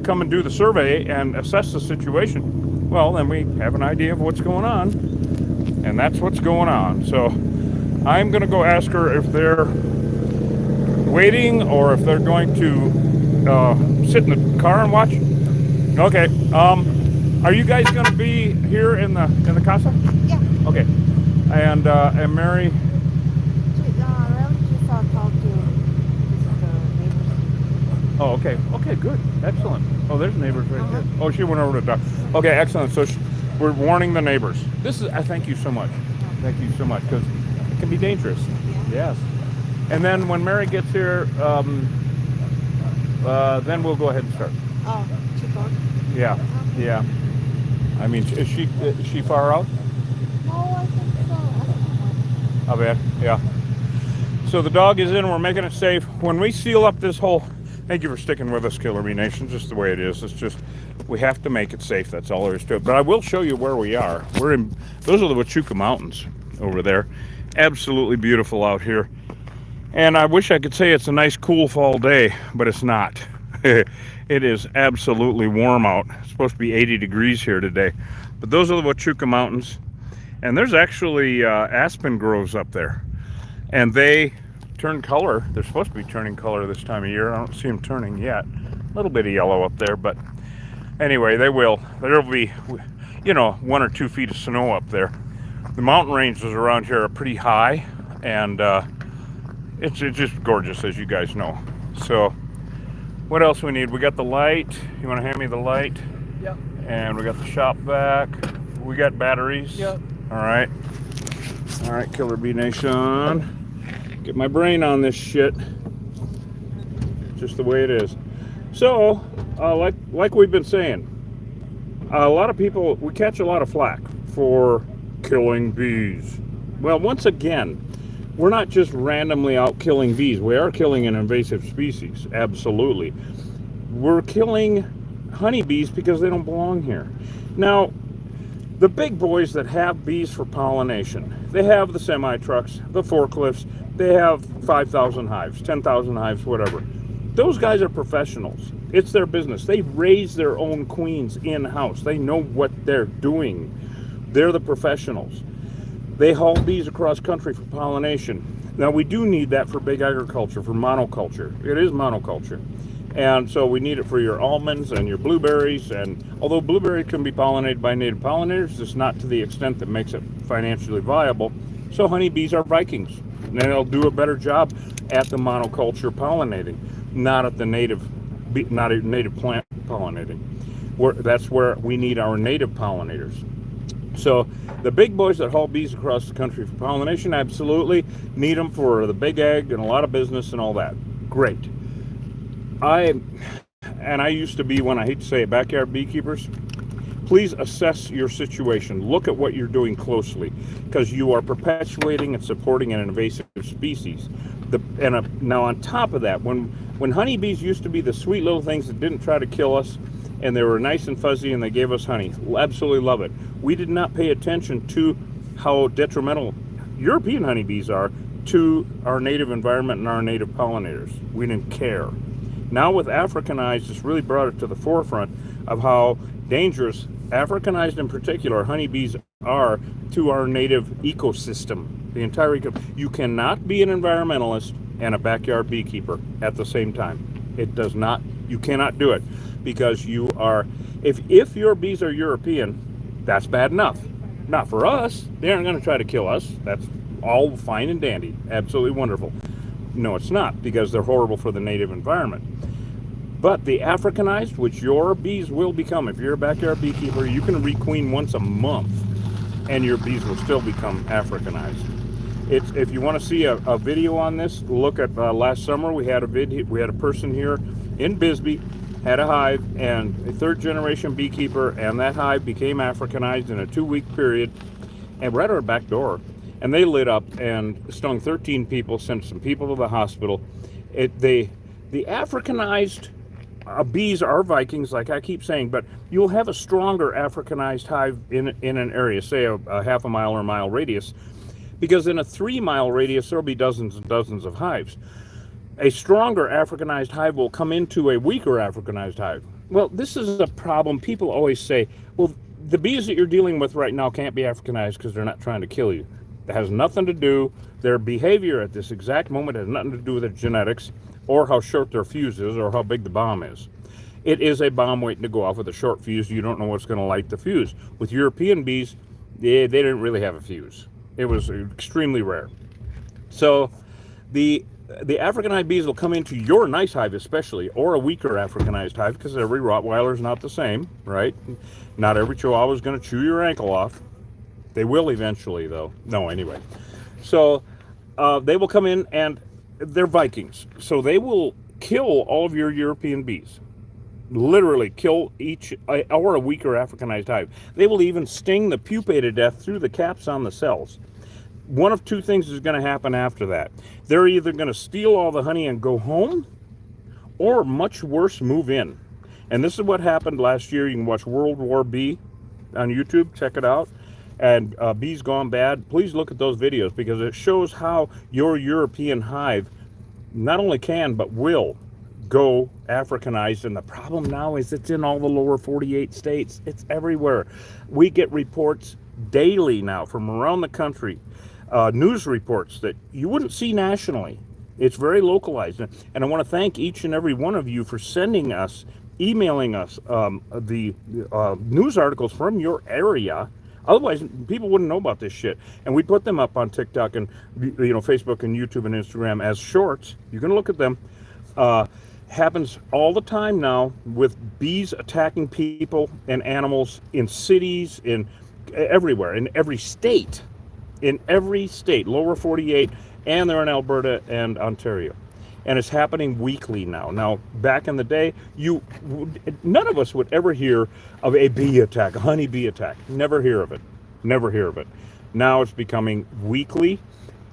come and do the survey and assess the situation, well, then we have an idea of what's going on, and that's what's going on. So I'm going to go ask her if they're waiting or if they're going to sit in the car and watch. Okay. Are you guys going to be here in the casa? Yeah. Okay. And Mary. Really just talk to the neighbors. Oh, okay. Okay, good. Excellent. Oh, there's neighbors right there. Oh, she went over to the dog. Okay, excellent. So we're warning the neighbors. I thank you so much. Thank you so much, because it can be dangerous. Yes. And then when Mary gets here, then we'll go ahead and start. Oh, she's gone? Yeah. Yeah. I mean, is she far out? Oh, I think so. I don't know. How bad? Yeah. So the dog is in. We're making it safe. When we seal up this hole, thank you for sticking with us, Killer Bee Nation. Just the way it is. It's just, we have to make it safe. That's all there is to it. But I will show you where we are. Those are the Huachuca Mountains over there. Absolutely beautiful out here. And I wish I could say it's a nice, cool fall day, but it's not. It is absolutely warm out. It's supposed to be 80 degrees here today. But those are the Huachuca Mountains. And there's actually aspen groves up there. And they turn color. They're supposed to be turning color this time of year. I don't see them turning yet. A little bit of yellow up there, but anyway, they will. There'll be, 1 or 2 feet of snow up there. The mountain ranges around here are pretty high, and it's just gorgeous, as you guys know. So, what else we need? We got the light. You want to hand me the light? Yep. And we got the shop vac. We got batteries. Yep. All right. All right, Killer Bee Nation. Get my brain on this shit. Just the way it is. So, like we've been saying, a lot of people, we catch a lot of flack for killing bees. Well, once again, we're not just randomly out killing bees. We are killing an invasive species, absolutely. We're killing honeybees because they don't belong here. Now, The big boys that have bees for pollination, they have the semi-trucks, the forklifts, they have 5,000 hives, 10,000 hives, whatever. Those guys are professionals. It's their business. They raise their own queens in-house. They know what they're doing. They're the professionals. They haul bees across country for pollination. Now, we do need that for big agriculture, for monoculture. It is monoculture. And so we need it for your almonds and your blueberries. And although blueberry can be pollinated by native pollinators, it's not to the extent that makes it financially viable. So honeybees are Vikings. And they'll do a better job at the monoculture pollinating, not at the native plant pollinating. That's where we need our native pollinators. So the big boys that haul bees across the country for pollination, absolutely need them for the big ag and a lot of business and all that. Great. I used to be one, I hate to say it, backyard beekeepers. Please assess your situation. Look at what you're doing closely, because you are perpetuating and supporting an invasive species. Now on top of that, when honeybees used to be the sweet little things that didn't try to kill us, and they were nice and fuzzy and they gave us honey, absolutely love it. We did not pay attention to how detrimental European honeybees are to our native environment and our native pollinators. We didn't care. Now with Africanized, it's really brought it to the forefront of how dangerous, Africanized in particular, honeybees are to our native ecosystem. The entire you cannot be an environmentalist and a backyard beekeeper at the same time. It does not, you cannot do it, because you are, if your bees are European, that's bad enough. Not for us. They aren't going to try to kill us. That's all fine and dandy. Absolutely wonderful. No, it's not, because they're horrible for the native environment. But the Africanized, which your bees will become, if you're a backyard beekeeper, you can requeen once a month and your bees will still become Africanized. If you want to see a video on this, look at last summer. We had a person here in Bisbee, had a hive, and a third generation beekeeper, and that hive became Africanized in a 2-week period, and right at our back door. And they lit up and stung 13 people, sent some people to the hospital. The Africanized bees are Vikings, like I keep saying, but you'll have a stronger Africanized hive in an area, say a half a mile or a mile radius, because in a 3-mile radius, there'll be dozens and dozens of hives. A stronger Africanized hive will come into a weaker Africanized hive. Well, this is a problem. People always say, well, the bees that you're dealing with right now can't be Africanized because they're not trying to kill you. It has nothing to do, their behavior at this exact moment has nothing to do with their genetics or how short their fuse is or how big the bomb is. It is a bomb waiting to go off with a short fuse. You don't know what's going to light the fuse. With European bees, they didn't really have a fuse. It was extremely rare. So the Africanized bees will come into your nice hive especially, or a weaker Africanized hive, because every Rottweiler is not the same, right? Not every Chihuahua is going to chew your ankle off. They will eventually, though. No, anyway. So they will come in, and they're Vikings. So they will kill all of your European bees. Literally kill each, or a weaker Africanized hive. They will even sting the pupae to death through the caps on the cells. One of two things is going to happen after that. They're either going to steal all the honey and go home, or much worse, move in. And this is what happened last year. You can watch World War Bee on YouTube. Check it out. And Bees Gone Bad. Please look at those videos, because it shows how your European hive not only can, but will go Africanized. And the problem now is it's in all the lower 48 states. It's everywhere. We get reports daily now from around the country, news reports that you wouldn't see nationally. It's very localized. And I want to thank each and every one of you for sending us, emailing us the news articles from your area. Otherwise, people wouldn't know about this shit. And we put them up on TikTok and Facebook and YouTube and Instagram as shorts. You can look at them. Happens all the time now with bees attacking people and animals in cities, in everywhere, in every state, lower 48, and they're in Alberta and Ontario. And it's happening weekly now. Now, back in the day, none of us would ever hear of a bee attack, a honey bee attack. Never hear of it. Never hear of it. Now it's becoming weekly,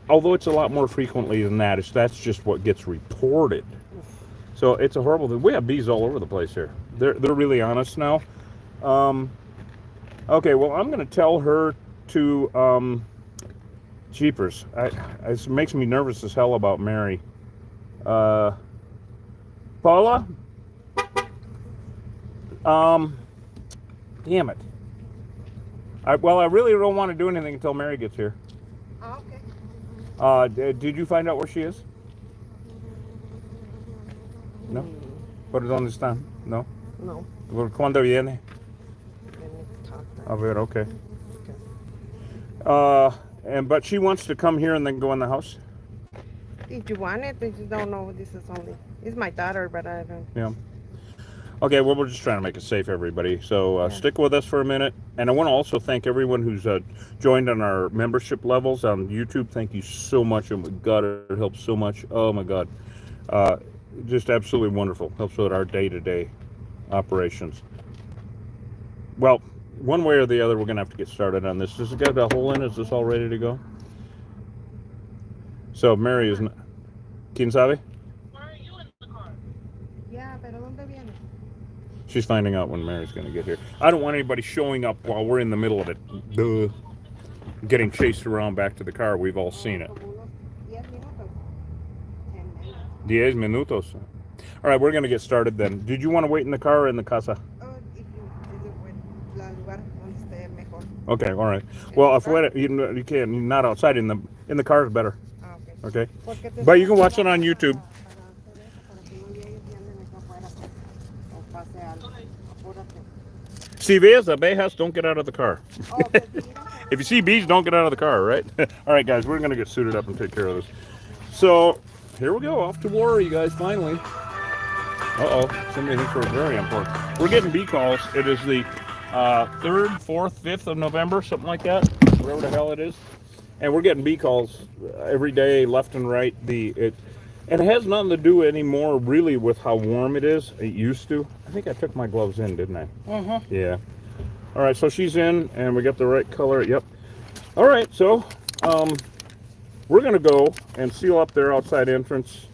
although it's a lot more frequently than that. That's just what gets reported. So it's a horrible thing. We have bees all over the place here. They're really on us now. Okay, well, I'm going to tell her to, jeepers. It makes me nervous as hell about Mary. Paula? Damn it. I really don't want to do anything until Mary gets here. Oh, okay. Did you find out where she is? No? ¿Por dónde están? No? No. ¿Por cuándo viene? A ver, okay. But she wants to come here and then go in the house? If you want it, if you don't know, this is only. It's my daughter, but I don't. Yeah. Okay, well, we're just trying to make it safe, everybody. So Yeah. stick with us for a minute. And I want to also thank everyone who's joined on our membership levels on YouTube. Thank you so much. Oh, my God, it helps so much. Oh, my God. Just absolutely wonderful. Helps with our day-to-day operations. Well, one way or the other, we're going to have to get started on this. Does it got a hole in it? Is this all ready to go? So, Mary is... ¿Quién sabe? Yeah, pero ¿dónde viene? She's finding out when Mary's going to get here. I don't want anybody showing up while we're in the middle of it. Duh. Getting chased around back to the car. We've all seen it. Como unos 10 minutos. 10 minutes. 10 minutos. All right, we're going to get started then. Did you want to wait in the car or in the casa? Oh, if you wait, la lugar donde esté mejor. Okay, all right. Well, if you can, not outside. In the car is better. Ah, okay. Okay. Porque te But you can watch it on YouTube. Para que no llegues y anden acá afuera, o pase algo. Apúrate. Si ves abejas, don't get out of the car. Oh, pues mira. If you see bees, don't get out of the car, right? All right, guys, we're going to get suited up and take care of this. So, here we go. Off to war, you guys, finally. Uh-oh. Somebody thinks we're very important. We're getting bee calls. It is the 3rd, 4th, 5th of November, something like that, whatever the hell it is. And we're getting bee calls every day, left and right. And it has nothing to do anymore, really, with how warm it is. It used to. I think I took my gloves in, didn't I? Uh-huh. Yeah. All right, so she's in, and we got the right color. Yep. All right, so we're going to go and seal up their outside entrance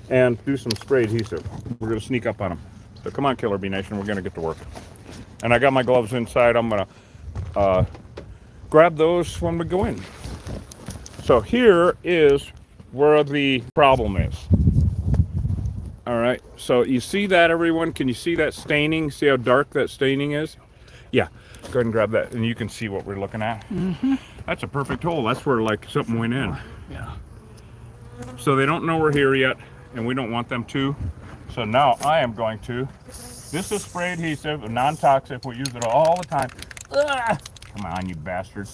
and do some spray adhesive. We're going to sneak up on them. So come on, Killer Bee Nation, we're going to get to work. And I got my gloves inside. I'm going to grab those when we go in. So here is where the problem is. All right, so you see that, everyone? Can you see that staining? See how dark that staining is? Yeah, go ahead and grab that, and you can see what we're looking at. Mm-hmm. That's a perfect hole. That's where, like, something went in. Yeah. So they don't know we're here yet, and we don't want them to. So now I am going to. This is spray adhesive, non-toxic. We use it all the time. Ugh! Come on, you bastard.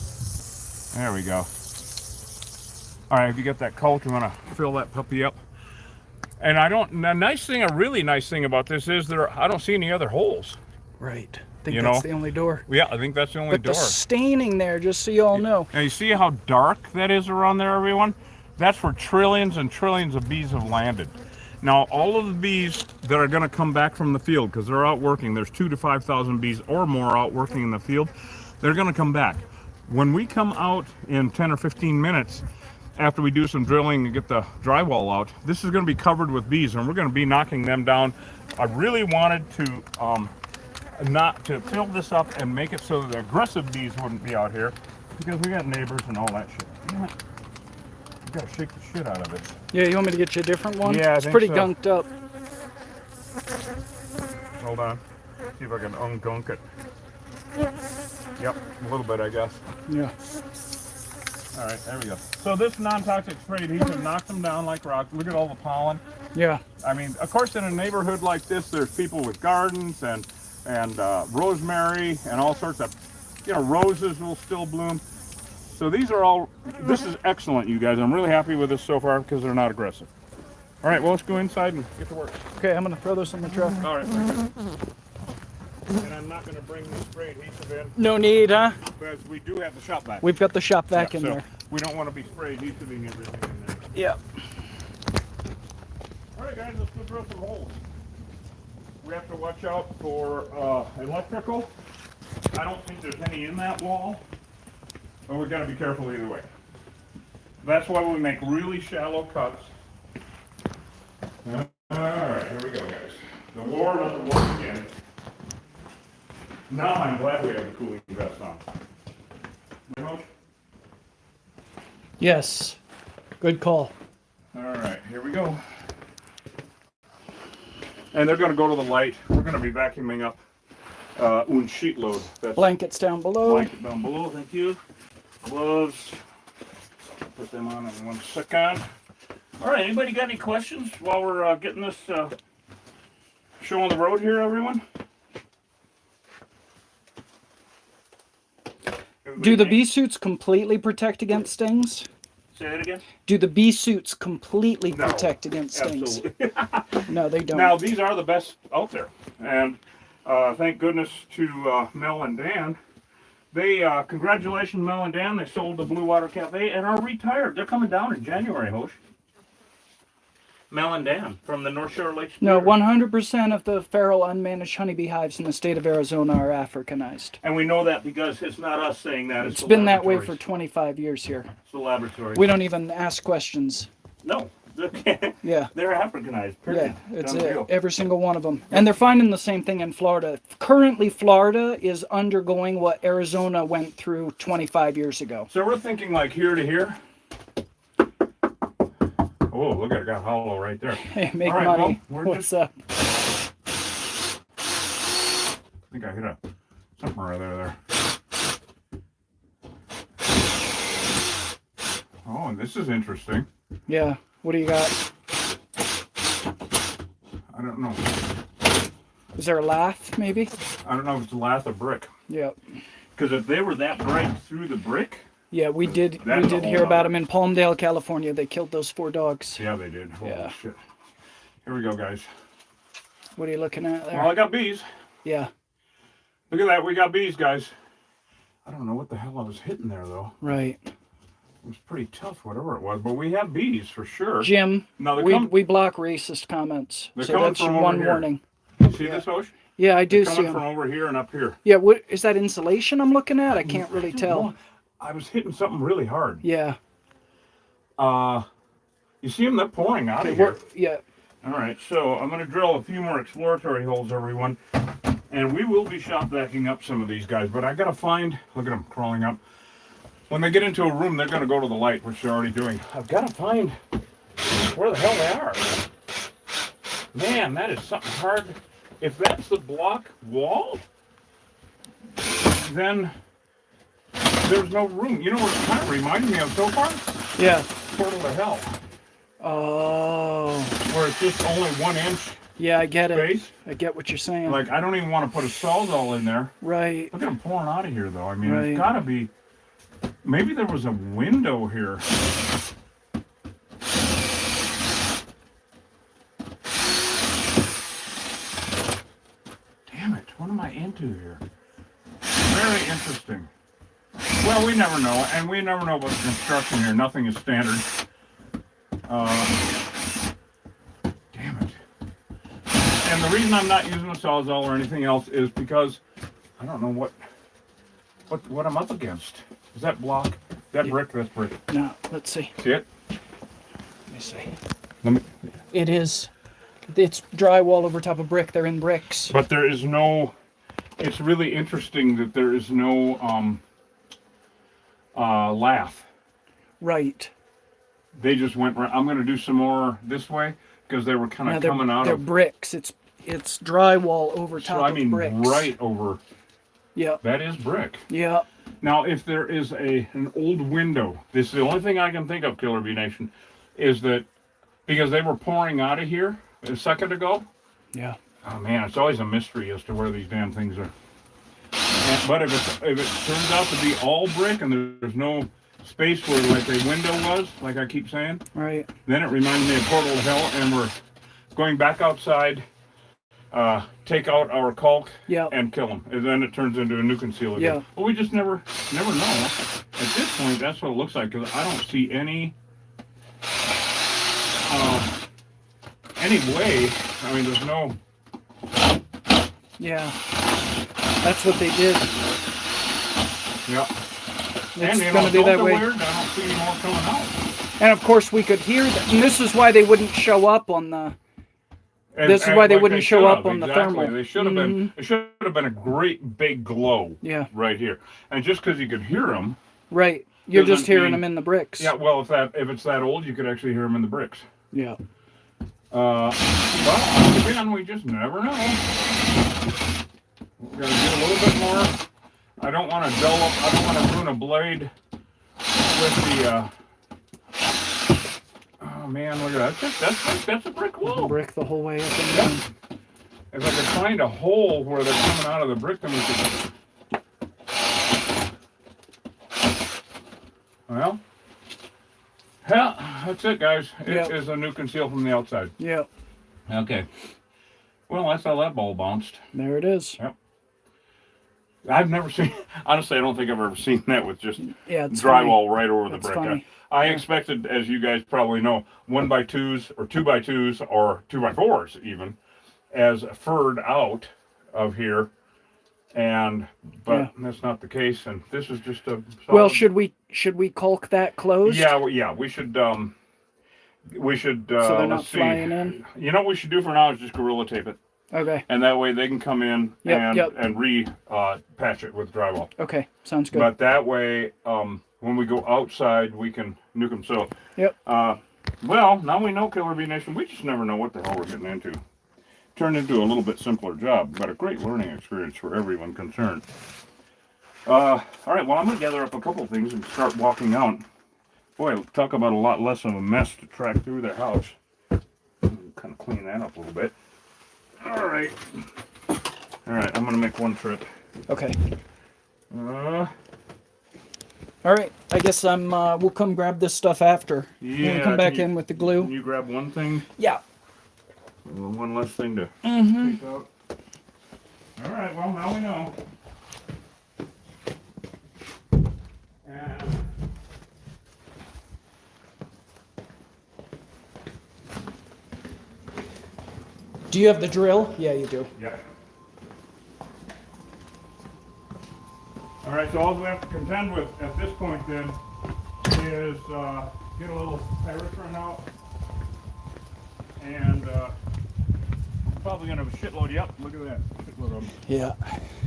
There we go. All right, if you got that coat, you want to fill that puppy up. And a really nice thing about this is I don't see any other holes. Right. I think You that's know? the only door. Yeah, I think that's the only But door. the staining there, just so you all know. Now you see how dark that is around there, everyone? That's where trillions and trillions of bees have landed. Now, all of the bees that are going to come back from the field, because they're out working, there's 2,000 to 5,000 bees or more out working in the field, they're going to come back. When we come out in 10 or 15 minutes, after we do some drilling and get the drywall out, this is going to be covered with bees, and we're going to be knocking them down. I really wanted to not to fill this up and make it so that the aggressive bees wouldn't be out here, because we got neighbors and all that shit. Damn it. You gotta shake the shit out of it. Yeah, you want me to get you a different one? Yeah, I it's think pretty so. gunked up. Hold on. See if I can ungunk it. Yep, a little bit, I guess. Yeah. All right, there we go. So this non-toxic spray adhesive knocks them down like rocks. Look at all the pollen. Yeah. I mean, of course, in a neighborhood like this, there's people with gardens and rosemary and all sorts of, roses will still bloom. So this is excellent, you guys. I'm really happy with this so far because they're not aggressive. All right, well, let's go inside and get to work. Okay, I'm going to throw this in the truck. All right, very good. And I'm not going to bring the spray adhesive in No need, huh? because we do have the shop vac. We've got the shop vac in so there. we don't want to be spray adhesiving everything in there. Yeah. All right, guys, let's go drill some holes. We have to watch out for electrical. I don't think there's any in that wall, but we've got to be careful either way. That's why we make really shallow cuts. All right, here we go, guys. The war doesn't work again. Now I'm glad we have the cooling vest on. You know? Yes. Good call. All right, here we go. And they're going to go to the light. We're going to be vacuuming up un sheet load. That's Blankets down below. blanket down below. Thank you. Gloves. Put them on in 1 second. All right, anybody got any questions while we're getting this show on the road here, everyone? Do the bee suits completely protect against stings? Say that again? Do the bee suits completely No, protect against stings? Absolutely. No, they don't. Now, these are the best out there. And thank goodness to Mel and Dan. They, congratulations, Mel and Dan. They sold the Blue Water Cafe and are retired. They're coming down in January, Hosh. Mel and Dan from the North Shore Lake No, Superior. 100% of the feral unmanaged honeybee hives in the state of Arizona are Africanized. And we know that because it's not us saying that. It's the been that way for laboratories. 25 years here. It's the laboratory. We don't even ask questions. No. Yeah. They're Africanized. Yeah, Period. it's Done it. deal. Every single one of them. And they're finding the same thing in Florida. Currently, Florida is undergoing what Arizona went through 25 years ago. So we're thinking like here to here. Oh, look at it, got hollow right there. Hey, make All right, money. well, we're What's up? I think I hit something right there. Oh, and this is interesting. Yeah. What do you got? I don't know. Is there a lath, maybe? I don't know if it's a lath or brick. Yep. Because if they were that bright through the brick, Yeah, we did That's a whole hear about nother- them in Palmdale, California. They killed those 4 dogs. yeah, they did. Holy Yeah. shit. Here we go, guys. What are you looking at there? Well, I got bees. Yeah, Look at that. We got bees, guys. I don't know what the hell I was hitting there, though. right. It was pretty tough, whatever it was. But we have bees for sure. Jim, No, they we, come- we block racist comments. They're So coming that's from your over one here. warning. See this, Hosh? Yeah, I do see Coming them. from over here and up here. Yeah, what is that insulation I'm looking at? I can't really tell. I was hitting something really hard. Yeah. You see them? They're pouring out Okay, of here. what, yeah. All right, so I'm going to drill a few more exploratory holes, everyone. And we will be shop vacuuming up some of these guys. But I got to find, look at them crawling up. When they get into a room, they're going to go to the light, which they're already doing. I've got to find where the hell they are. Man, that is something hard. If that's the block wall, then there's no room. You know what it kind of reminds me of so far? Yeah. Portal to Hell, Oh. where it's just only 1 inch Yeah, I get it. space. I get what you're saying. Like, I don't even want to put a Sawzall in there. Right. Look at them pouring out of here, though. I mean, Right. it's got to be... Maybe there was a window here. Damn it. What am I into here? Very interesting. Well, we never know. And we never know about the construction here. Nothing is standard. Damn it. And the reason I'm not using a Sawzall or anything else is because I don't know what I'm up against. Is that block? That Yeah. brick? That's brick. No, let's see. See it? Let me see. Let me. It is. It's drywall over top of brick. They're in bricks. But there is no. It's really interesting that there is no lath. Right. They just went. I'm going to do some more this way because they were kind Now of they're, coming out they're of. bricks. It's drywall over top So I mean, of bricks. right over. Yep. That is brick. Yep. Now, if there is an old window, this is the only thing I can think of, Killer Bee Nation, is that because they were pouring out of here a second ago. Yeah. Oh man, it's always a mystery as to where these damn things are. But if it turns out to be all brick and there's no space where like a window was, like I keep saying, Right. then it reminds me of Portal to Hell, and we're going back outside, take out our caulk, Yep. and kill them, and then it turns into a new conceal again. Yeah. But we just never know. At this point, that's what it looks like because I don't see any way. I mean, there's no. Yeah. That's what they did. Yeah. It's and going to be that way. Weird, I don't see any more coming out. And of course, we could hear that. And this is why they wouldn't show up on the This is why they like wouldn't show should up have, on the exactly. thermal. They should have been. It should have been a great big glow. Yeah. Right here, and just because you could hear them. Right. You're just Doesn't hearing mean- them in the bricks. Yeah. Well, if it's that old, you could actually hear them in the bricks. Yeah. But again, we just never know. We're gonna get a little bit more. I don't want to dull up. I don't want to ruin a blade with the. Oh man, look at that! That's a brick wall. Brick the whole way up and down. If I could find a hole where they're coming out of the brick, then we could. Well, yeah, that's it, guys. It Yep. is a new conceal from the outside. Yeah. Okay. Well, that's how that ball bounced. There it is. Yep. I've never seen. Honestly, I don't think I've ever seen that with just Yeah, it's drywall right over the That's brick. funny. I expected, as you guys probably know, 1x2s or 2x2s or 2x4s even, as furred out of here, but that's not the case. And this is just a. Well, solid- should we caulk that closed? Yeah, we should. So they're not let's see. flying in? You know what we should do for now is just Gorilla Tape it, Okay. and that way they can come in Yep. and patch it with drywall. Okay. Sounds good. But that way, when we go outside, we can nuke them. So, Yep. well, now we know Killer Bee Nation. We just never know what the hell we're getting into. Turned into a little bit simpler job, but a great learning experience for everyone concerned. All right, well, I'm going to gather up a couple of things and start walking out. Boy, talk about a lot less of a mess to track through the house. Kind of clean that up a little bit. All right. All right, I'm going to make one trip. Okay. Uh, All right. I guess we'll come grab this stuff after. When we Yeah, come back can you- in with the Can glue. you grab one thing? Yeah. One less thing to take out. All right, well, now we know. And Do you have the drill? Yeah, you do. yeah. All right, so all we have to contend with at this point then is get a little pyrethrin out, and probably gonna have a shitload. Yep, look at that, shitload of them. Yeah.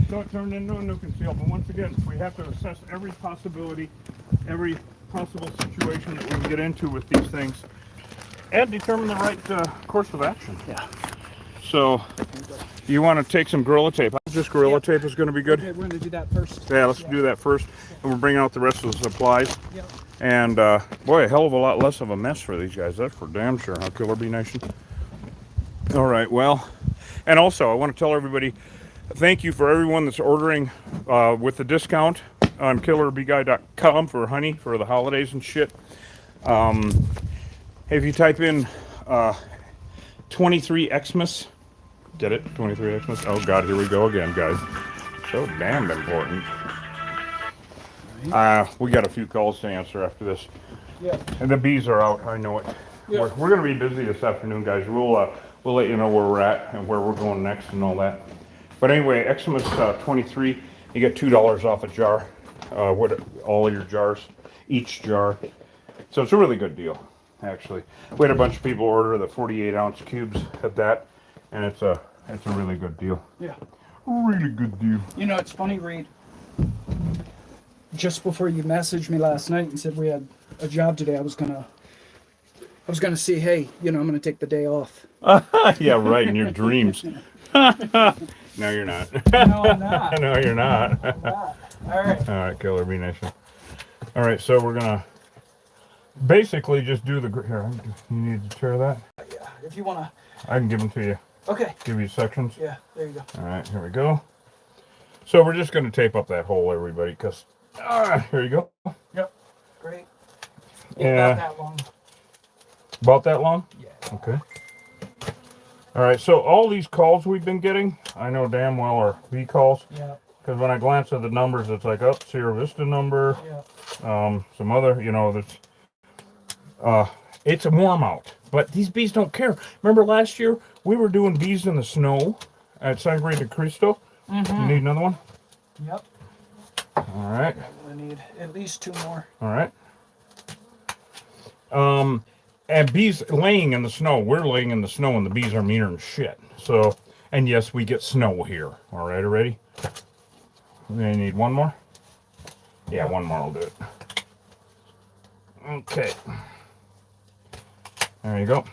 So it turned into a new conceal, but once again, we have to assess every possibility, every possible situation that we can get into with these things, and determine the right course of action. Yeah. So, you want to take some Gorilla Tape? Just Gorilla Tape is going to be good? Okay, we're gonna do that first. Yeah, let's do that first, and we'll bring out the rest of the supplies. Yep. And, boy, a hell of a lot less of a mess for these guys. That's for damn sure, huh, Killer Bee Nation? All right, well, and also, I want to tell everybody, thank you for everyone that's ordering with the discount on killerbeeguy.com for honey for the holidays and shit. If you type in 23 Xmas, get it? 23 Xmas? Oh, God, here we go again, guys. So damn important. We got a few calls to answer after this. Yeah. And the bees are out, I know it. Yeah. We're going to be busy this afternoon, guys. We'll let you know where we're at and where we're going next and all that. But anyway, Xmas 23, you get $2 off a jar. All of your jars, each jar. So it's a really good deal, actually. We had a bunch of people order the 48-ounce cubes at that, and it's a really good deal. Yeah. Really good deal. You know, it's funny, Reed. Just before you messaged me last night and said we had a job today, I was gonna see, hey, I'm gonna take the day off. Yeah, right, in your dreams. No, you're not. No, I'm not. No, you're not. All right. All right, Killer Bee Nation. All right, so we're gonna basically just do the here. You need to tear that. Yeah. If you wanna. I can give them to you. Okay. Give you sections. Yeah. There you go. All right, here we go. So we're just gonna tape up that hole, everybody, because here you go. Yep. Great. Yeah. About that long. About that long? Yeah. Okay. All right, so all these calls we've been getting, I know damn well are V calls, Yeah. because when I glance at the numbers, it's like, oh, Sierra Vista number, Yeah. some other, that's, it's a warm out, but these bees don't care. Remember last year, we were doing bees in the snow at Sangre de Cristo? Mm-hmm. You need another one? Yep. All right, I need at least 2 more. all right. And bees laying in the snow. We're laying in the snow, and the bees are meaner than shit. So, and yes, we get snow here. All right, already? They need one more? Yeah, one more will do it. Okay. There you go.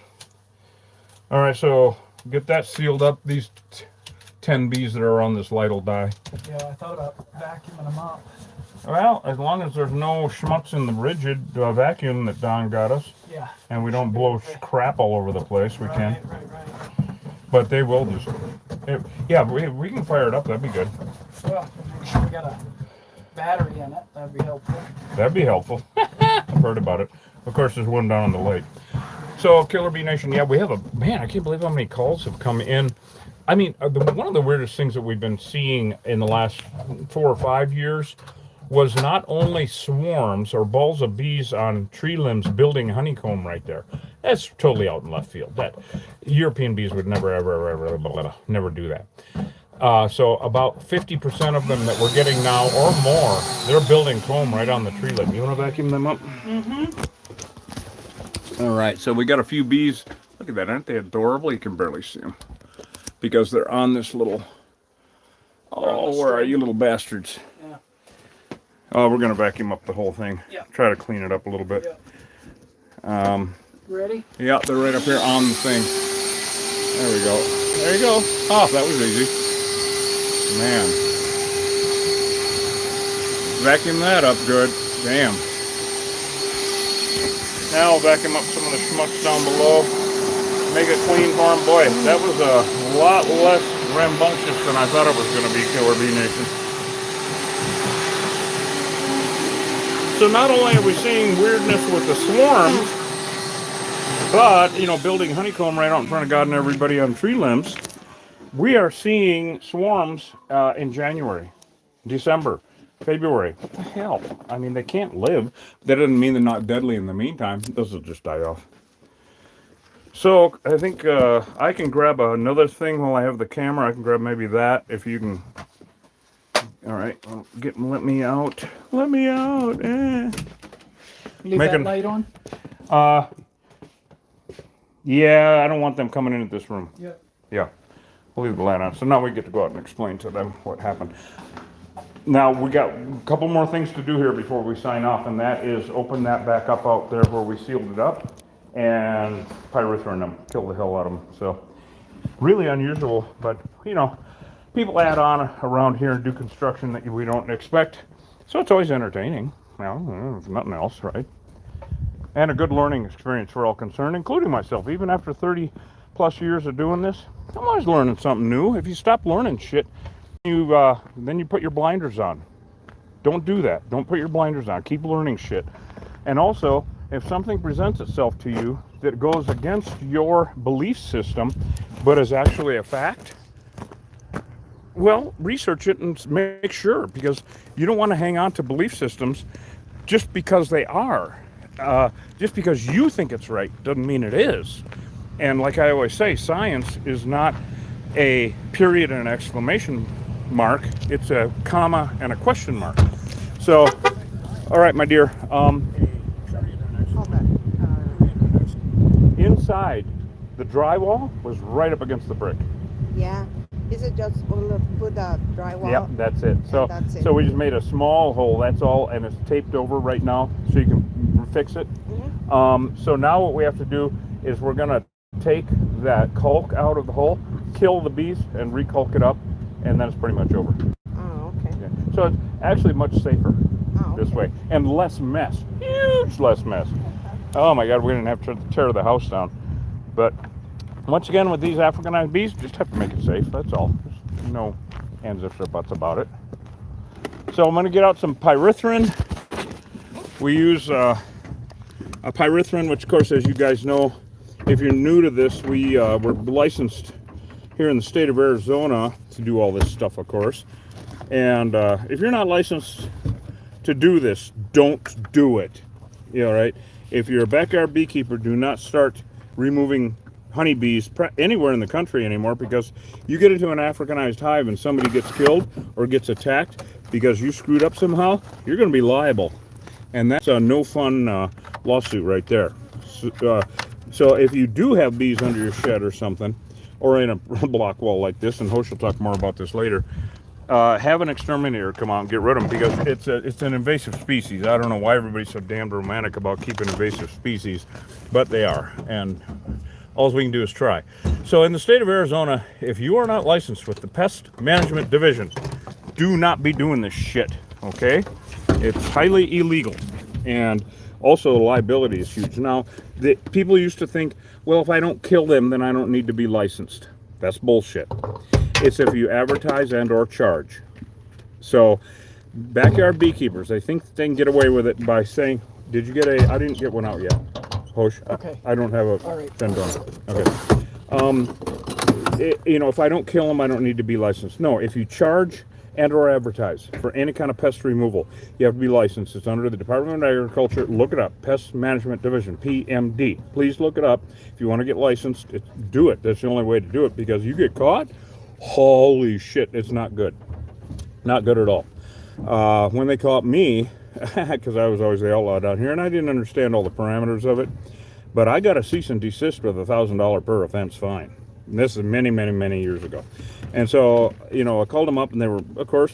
All right, so get that sealed up. These 10 bees that are on this light will die. Yeah, I thought about vacuuming them up. Well, as long as there's no schmutz in the rigid vacuum that Don got us, Yeah. and we don't blow crap all over the place, we can. Right. But they will do something. Yeah, we can fire it up. That'd be good. Well, make sure we got a battery in it. That'd be helpful. That'd be helpful. I've heard about it. Of course, there's one down on the lake. So, Killer Bee Nation, yeah, we have a... Man, I can't believe how many calls have come in. I mean, one of the weirdest things that we've been seeing in the last 4 or 5 years was not only swarms or balls of bees on tree limbs building honeycomb right there. That's totally out in left field. That European bees would never, ever, never do that. So about 50% of them that we're getting now or more, they're building comb right on the tree limb. You want to vacuum them up? Mm-hmm. All right, so we got a few bees. Look at that, aren't they adorable? You can barely see them because they're on this little... Oh, where are you little bastards? Yeah. Oh, we're going to vacuum up the whole thing. Yeah. Try to clean it up a little bit. Yeah. Ready? Yeah, they're right up here on the thing. There we go. There you go. Oh, that was easy. Man. Vacuum that up good. Damn. Now I'll vacuum up some of the schmucks down below. Make it clean for them. Boy, that was a lot less rambunctious than I thought it was going to be, Killer Bee Nation. So not only are we seeing weirdness with the swarms, but, you know, building honeycomb right out in front of God and everybody on tree limbs, we are seeing swarms in January, December, February. What the hell? I mean, they can't live. That doesn't mean they're not deadly in the meantime. Those will just die off. So I think I can grab another thing while I have the camera. I can grab maybe that if you can. All right, well, let me out. Let me out. Leave that light on? Yeah, I don't want them coming in at this room. Yep. Yeah, we'll leave the light on. So now we get to go out and explain to them what happened. Now we got a couple more things to do here before we sign off, and that is open that back up out there where we sealed it up and pyrethrin them, kill the hell out of them. So really unusual, but you know, people add on around here and do construction that we don't expect. So it's always entertaining. Well, if nothing else, right? And a good learning experience for all concerned, including myself. Even after 30 plus years of doing this, I'm always learning something new. If you stop learning shit, then you put your blinders on. Don't do that. Don't put your blinders on. Keep learning shit. And also, if something presents itself to you that goes against your belief system, but is actually a fact, well, research it and make sure, because you don't want to hang on to belief systems just because they are. Just because you think it's right doesn't mean it is. And like I always say, science is not a period and an exclamation mark. It's a comma and a question mark. So, all right, my dear. Inside, the drywall was right up against the brick. Yeah. Is it just put a drywall? Yep, that's it. So, that's it. so we just made a small hole. That's all, and it's taped over right now, so you can fix it. Mm-hmm. So now what we have to do is we're gonna take that caulk out of the hole, kill the bees, and recaulk it up, and then it's pretty much over. Oh, okay. Yeah. So it's actually much safer this Okay. way, and less mess. Huge less mess. Oh my God, we didn't have to tear the house down. But once again, with these Africanized bees, just have to make it safe. That's all. There's no ands, ifs, or buts about it. So I'm going to get out some pyrethrin. We use a pyrethrin, which, of course, as you guys know, if you're new to this, we're licensed here in the state of Arizona to do all this stuff, of course. And if you're not licensed to do this, don't do it. You know, right? If you're a backyard beekeeper, do not start removing honeybees anywhere in the country anymore, because you get into an Africanized hive and somebody gets killed or gets attacked because you screwed up somehow, you're going to be liable. And that's a no fun lawsuit right there. So, So if you do have bees under your shed or something, or in a block wall like this, and Hosh will talk more about this later, have an exterminator come out and get rid of them, because it's an invasive species. I don't know why everybody's so damn romantic about keeping invasive species, but they are, and all we can do is try. So in the state of Arizona, if you are not licensed with the Pest Management Division, do not be doing this shit, okay? It's highly illegal, and also the liability is huge. Now, people used to think, well, if I don't kill them, then I don't need to be licensed. That's bullshit. It's if you advertise and or charge. So backyard beekeepers, they think they can get away with it by saying, did you get I didn't get one out yet. Hosh, Okay. I don't have a All right. Fendona. Okay. If I don't kill them, I don't need to be licensed. No, if you charge and or advertise for any kind of pest removal, you have to be licensed. It's under the Department of Agriculture. Look it up. Pest Management Division, PMD. Please look it up. If you want to get licensed, do it. That's the only way to do it, because you get caught, holy shit, it's not good. Not good at all. When they caught me, because I was always the outlaw down here, and I didn't understand all the parameters of it, but I got a cease and desist with a $1,000 per offense fine. And this is many, many, many years ago. And so, I called them up, and they were, of course,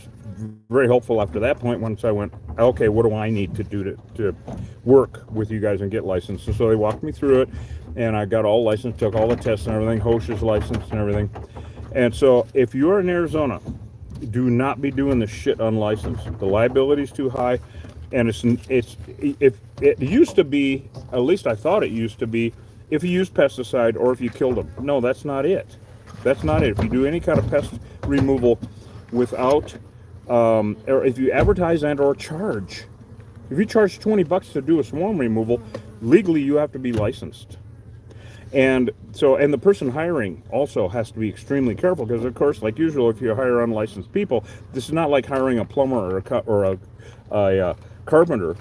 very helpful after that point. Once I went, okay, what do I need to do to work with you guys and get licensed? And so they walked me through it, and I got all licensed, took all the tests and everything, Hosh's licensed and everything. And so if you're in Arizona, do not be doing this shit unlicensed. The liability's too high, and it used to be, at least I thought it used to be, if you use pesticide or if you killed them. No, that's not it. That's not it. If you do any kind of pest removal without, or if you advertise and or charge, if you charge $20 to do a swarm removal, legally you have to be licensed. And so, and the person hiring also has to be extremely careful, because of course, like usual, if you hire unlicensed people, this is not like hiring a plumber or a carpenter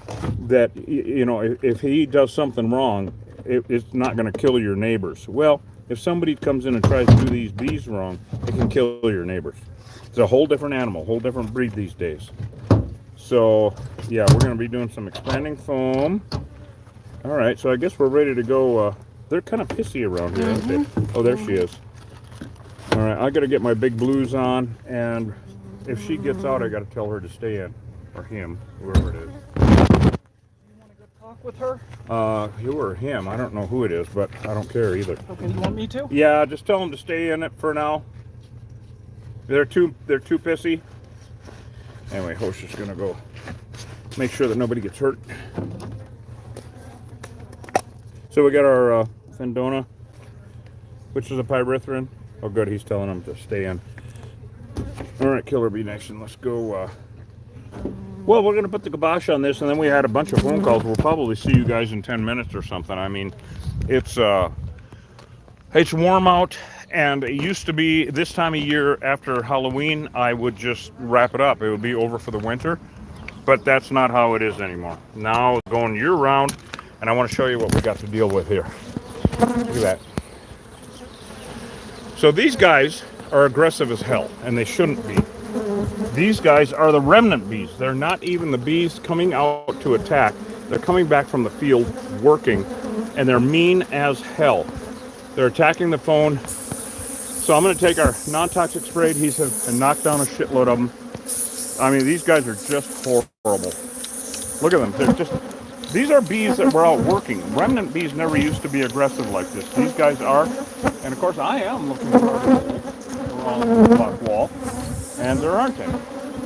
that, if he does something wrong, it's not going to kill your neighbors. Well, if somebody comes in and tries to do these bees wrong, it can kill your neighbors. It's a whole different animal, whole different breed these days. So yeah, we're going to be doing some expanding foam. All right, so I guess we're ready to go. They're kind of pissy around here, aren't they? Oh, there she is. All right, I got to get my big blues on, and if she gets out, I got to tell her to stay in, or him, whoever it is. Talk with her? You or him, I don't know who it is, but I don't care either. Okay, you want me to? Yeah, just tell them to stay in it for now. They're too pissy. Anyway, Hosh is gonna go make sure that nobody gets hurt. So we got our Fendona, which is a pyrethrin. Oh good, he's telling them to stay in. All right, Killer Bee Nation, let's go. Well, we're gonna put the kibosh on this, and then we had a bunch of phone calls. We'll probably see you guys in 10 minutes or something. I mean, it's warm out, and it used to be this time of year after Halloween, I would just wrap it up. It would be over for the winter, but that's not how it is anymore. Now it's going year round, and I want to show you what we got to deal with here. Look at that. So these guys are aggressive as hell, and they shouldn't be. These guys are the remnant bees. They're not even the bees coming out to attack. They're coming back from the field working, and they're mean as hell. They're attacking the phone. So I'm going to take our non-toxic spray adhesive and knock down a shitload of them. I mean, these guys are just horrible. Look at them. These are bees that were out working. Remnant bees never used to be aggressive like this. These guys are, and of course I am looking around the block wall, and there aren't any.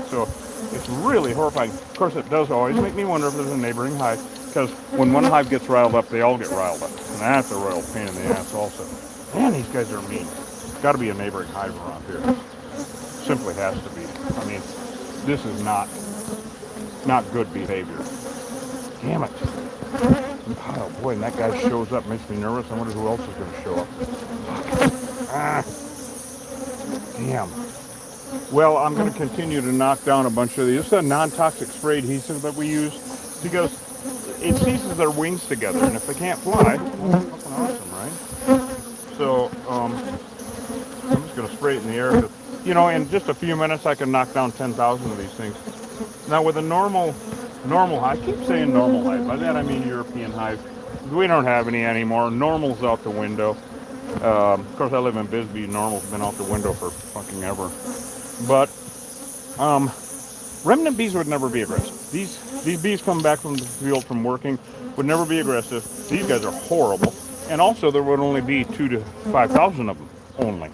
So it's really horrifying. Of course, it does always make me wonder if there's a neighboring hive, because when one hive gets riled up, they all get riled up, and that's a royal pain in the ass also. Man, these guys are mean. Got to be a neighboring hive around here. Simply has to be. I mean, this is not good behavior. Damn it. Oh boy, and that guy shows up, makes me nervous. I wonder who else is going to show up. Ah. Damn. Well, I'm going to continue to knock down a bunch of these. This is a non-toxic spray adhesive that we use because it seizes their wings together, and if they can't fly, well, that's fucking awesome, right? So, I'm just going to spray it in the air. In just a few minutes, I can knock down 10,000 of these things. Now, with a normal hive, I keep saying normal hive. By that, I mean European hive. we don't have any anymore. Normal's out the window. Of course, I live in Bisbee. Normal's been out the window for fucking ever. But remnant bees would never be aggressive. These bees come back from the field from working, would never be aggressive. These guys are horrible. And also, there would only be 2,000 to 5,000 of them only.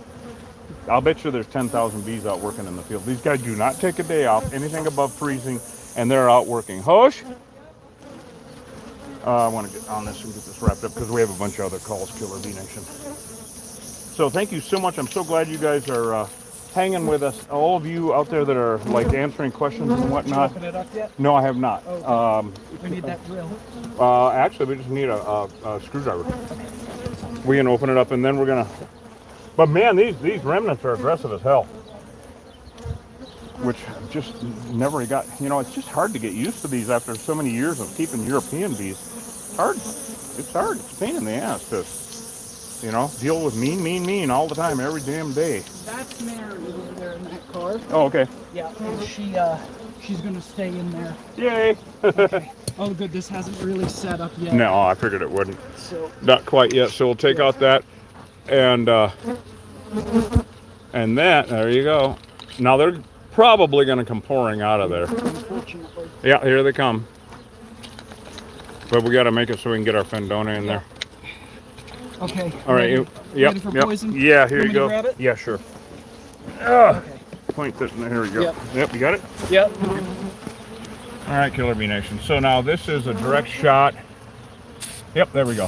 I'll bet you there's 10,000 bees out working in the field. These guys do not take a day off, anything above freezing, and they're out working. Hosh? I want to get on this and get this wrapped up because we have a bunch of other calls, Killer Bee Nation. So thank you so much. I'm so glad you guys are hanging with us. All of you out there that are like answering questions and whatnot. Open it up yet? No, I have not. We need that drill. Actually, we just need a screwdriver. We can open it up and then we're gonna. But man, these remnants are aggressive as hell. Which just never got. You know, it's just hard to get used to these after so many years of keeping European bees. It's hard. It's hard. It's a pain in the ass to, you know, deal with mean all the time, every damn day. That's Mary over there in that car. Oh, okay. Yeah, and she's gonna stay in there. Yay. Okay. Oh, good. This hasn't really set up yet. No, I figured it wouldn't. So Not quite yet. So we'll take out that, and that. There you go. Now they're probably going to come pouring out of there. unfortunately. Yeah, here they come. But we got to make it so we can get our Fendona in there. Okay. All right. Yep. Ready for Yep. poison? Yeah. Here Want you me to go. grab it? Yeah, sure. Okay. Point that. Here we go. Yep. Yep. You got it. Yep. All right, Killer Bee Nation. So now this is a direct shot. Yep, there we go.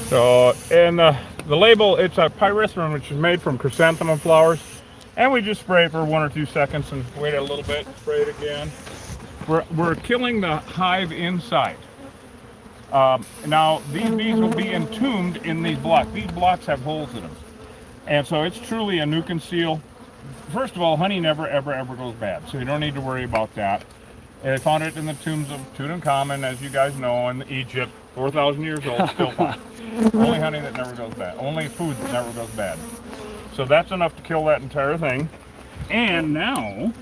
So, and the label, it's a pyrethrum, which is made from chrysanthemum flowers. And we just spray it for 1 or 2 seconds and wait a little bit, spray it again. We're killing the hive inside. Now, these bees will be entombed in these blocks. These blocks have holes in them. And so it's truly a nuke and seal. First of all, honey never, ever, ever goes bad. So you don't need to worry about that. And they found it in the tombs of Tutankhamun, as you guys know, in Egypt. 4,000 years old, still fine. Only honey that never goes bad. Only food that never goes bad. So that's enough to kill that entire thing. And now,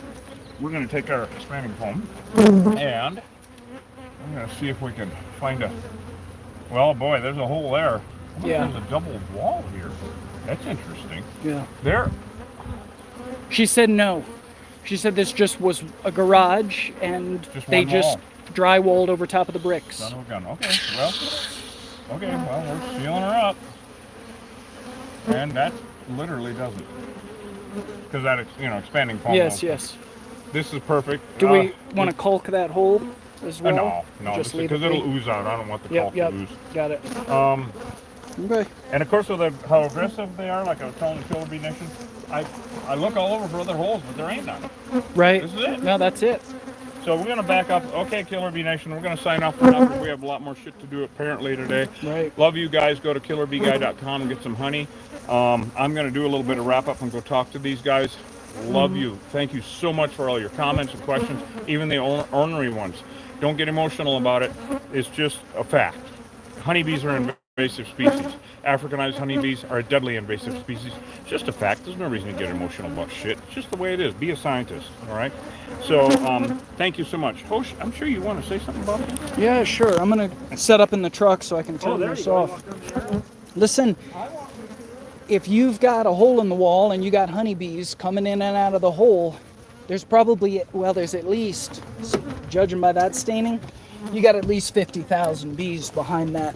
we're going to take our expanding foam, and I'm going to see if we can find a... Well, boy, there's a hole there. Yeah. There's a double wall here. That's interesting. Yeah. There... She said no. She said this just was a garage and Just they one just wall. drywalled over top of the bricks. Son of a gun. Okay, well, we're sealing her up. And that literally does it. Because that, expanding foam. Yes, won't. yes. This is perfect. Do we want to caulk that hole as well? No, Just leave because it it'll be? ooze out. I don't want the Yep, caulk yep. to ooze. Got it. Okay. And of course, with how aggressive they are, like I was telling the Killer Bee Nation, I look all over for other holes, but there ain't none. Right. This is it. No, that's it. So we're going to back up. Okay, Killer Bee Nation, we're going to sign off for now because we have a lot more shit to do apparently today. Right. Love you guys. Go to killerbeeguy.com and get some honey. I'm going to do a little bit of wrap up and go talk to these guys. Love you. Thank you so much for all your comments and questions, even the ornery ones. Don't get emotional about it. It's just a fact. Honeybees are invasive species. Africanized honeybees are a deadly invasive species. It's just a fact. There's no reason to get emotional about shit. It's just the way it is. Be a scientist, all right? So, thank you so much. Hosh, I'm sure you want to say something about it. Yeah, sure. I'm going to set up in the truck so I can turn this off. Listen, if you've got a hole in the wall and you got honeybees coming in and out of the hole, there's at least, judging by that staining, you got at least 50,000 bees behind that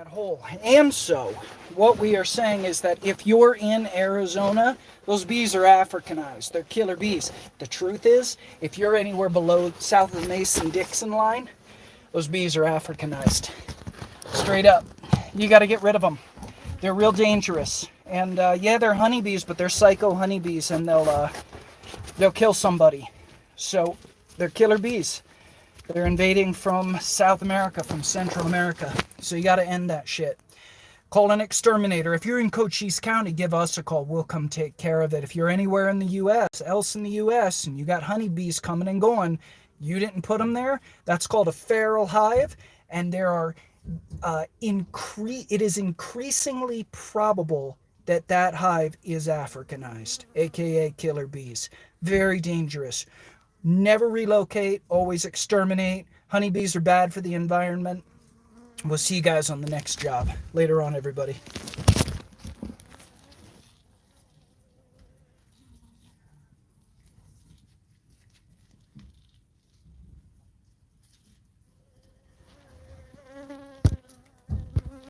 hole. And so, what we are saying is that if you're in Arizona, those bees are Africanized. They're killer bees. The truth is, if you're anywhere below south of the Mason-Dixon line, those bees are Africanized. Straight up. You got to get rid of them. They're real dangerous. And yeah, they're honeybees, but they're psycho honeybees, and they'll kill somebody. So they're killer bees. They're invading from South America, from Central America. So you got to end that shit. Call an exterminator. If you're in Cochise County, give us a call. We'll come take care of it. If you're anywhere in the U.S., and you got honeybees coming and going, you didn't put them there, that's called a feral hive. And there are it is increasingly probable that hive is Africanized, aka killer bees. Very dangerous. Never relocate, always exterminate. Honeybees are bad for the environment. We'll see you guys on the next job. Later on, everybody.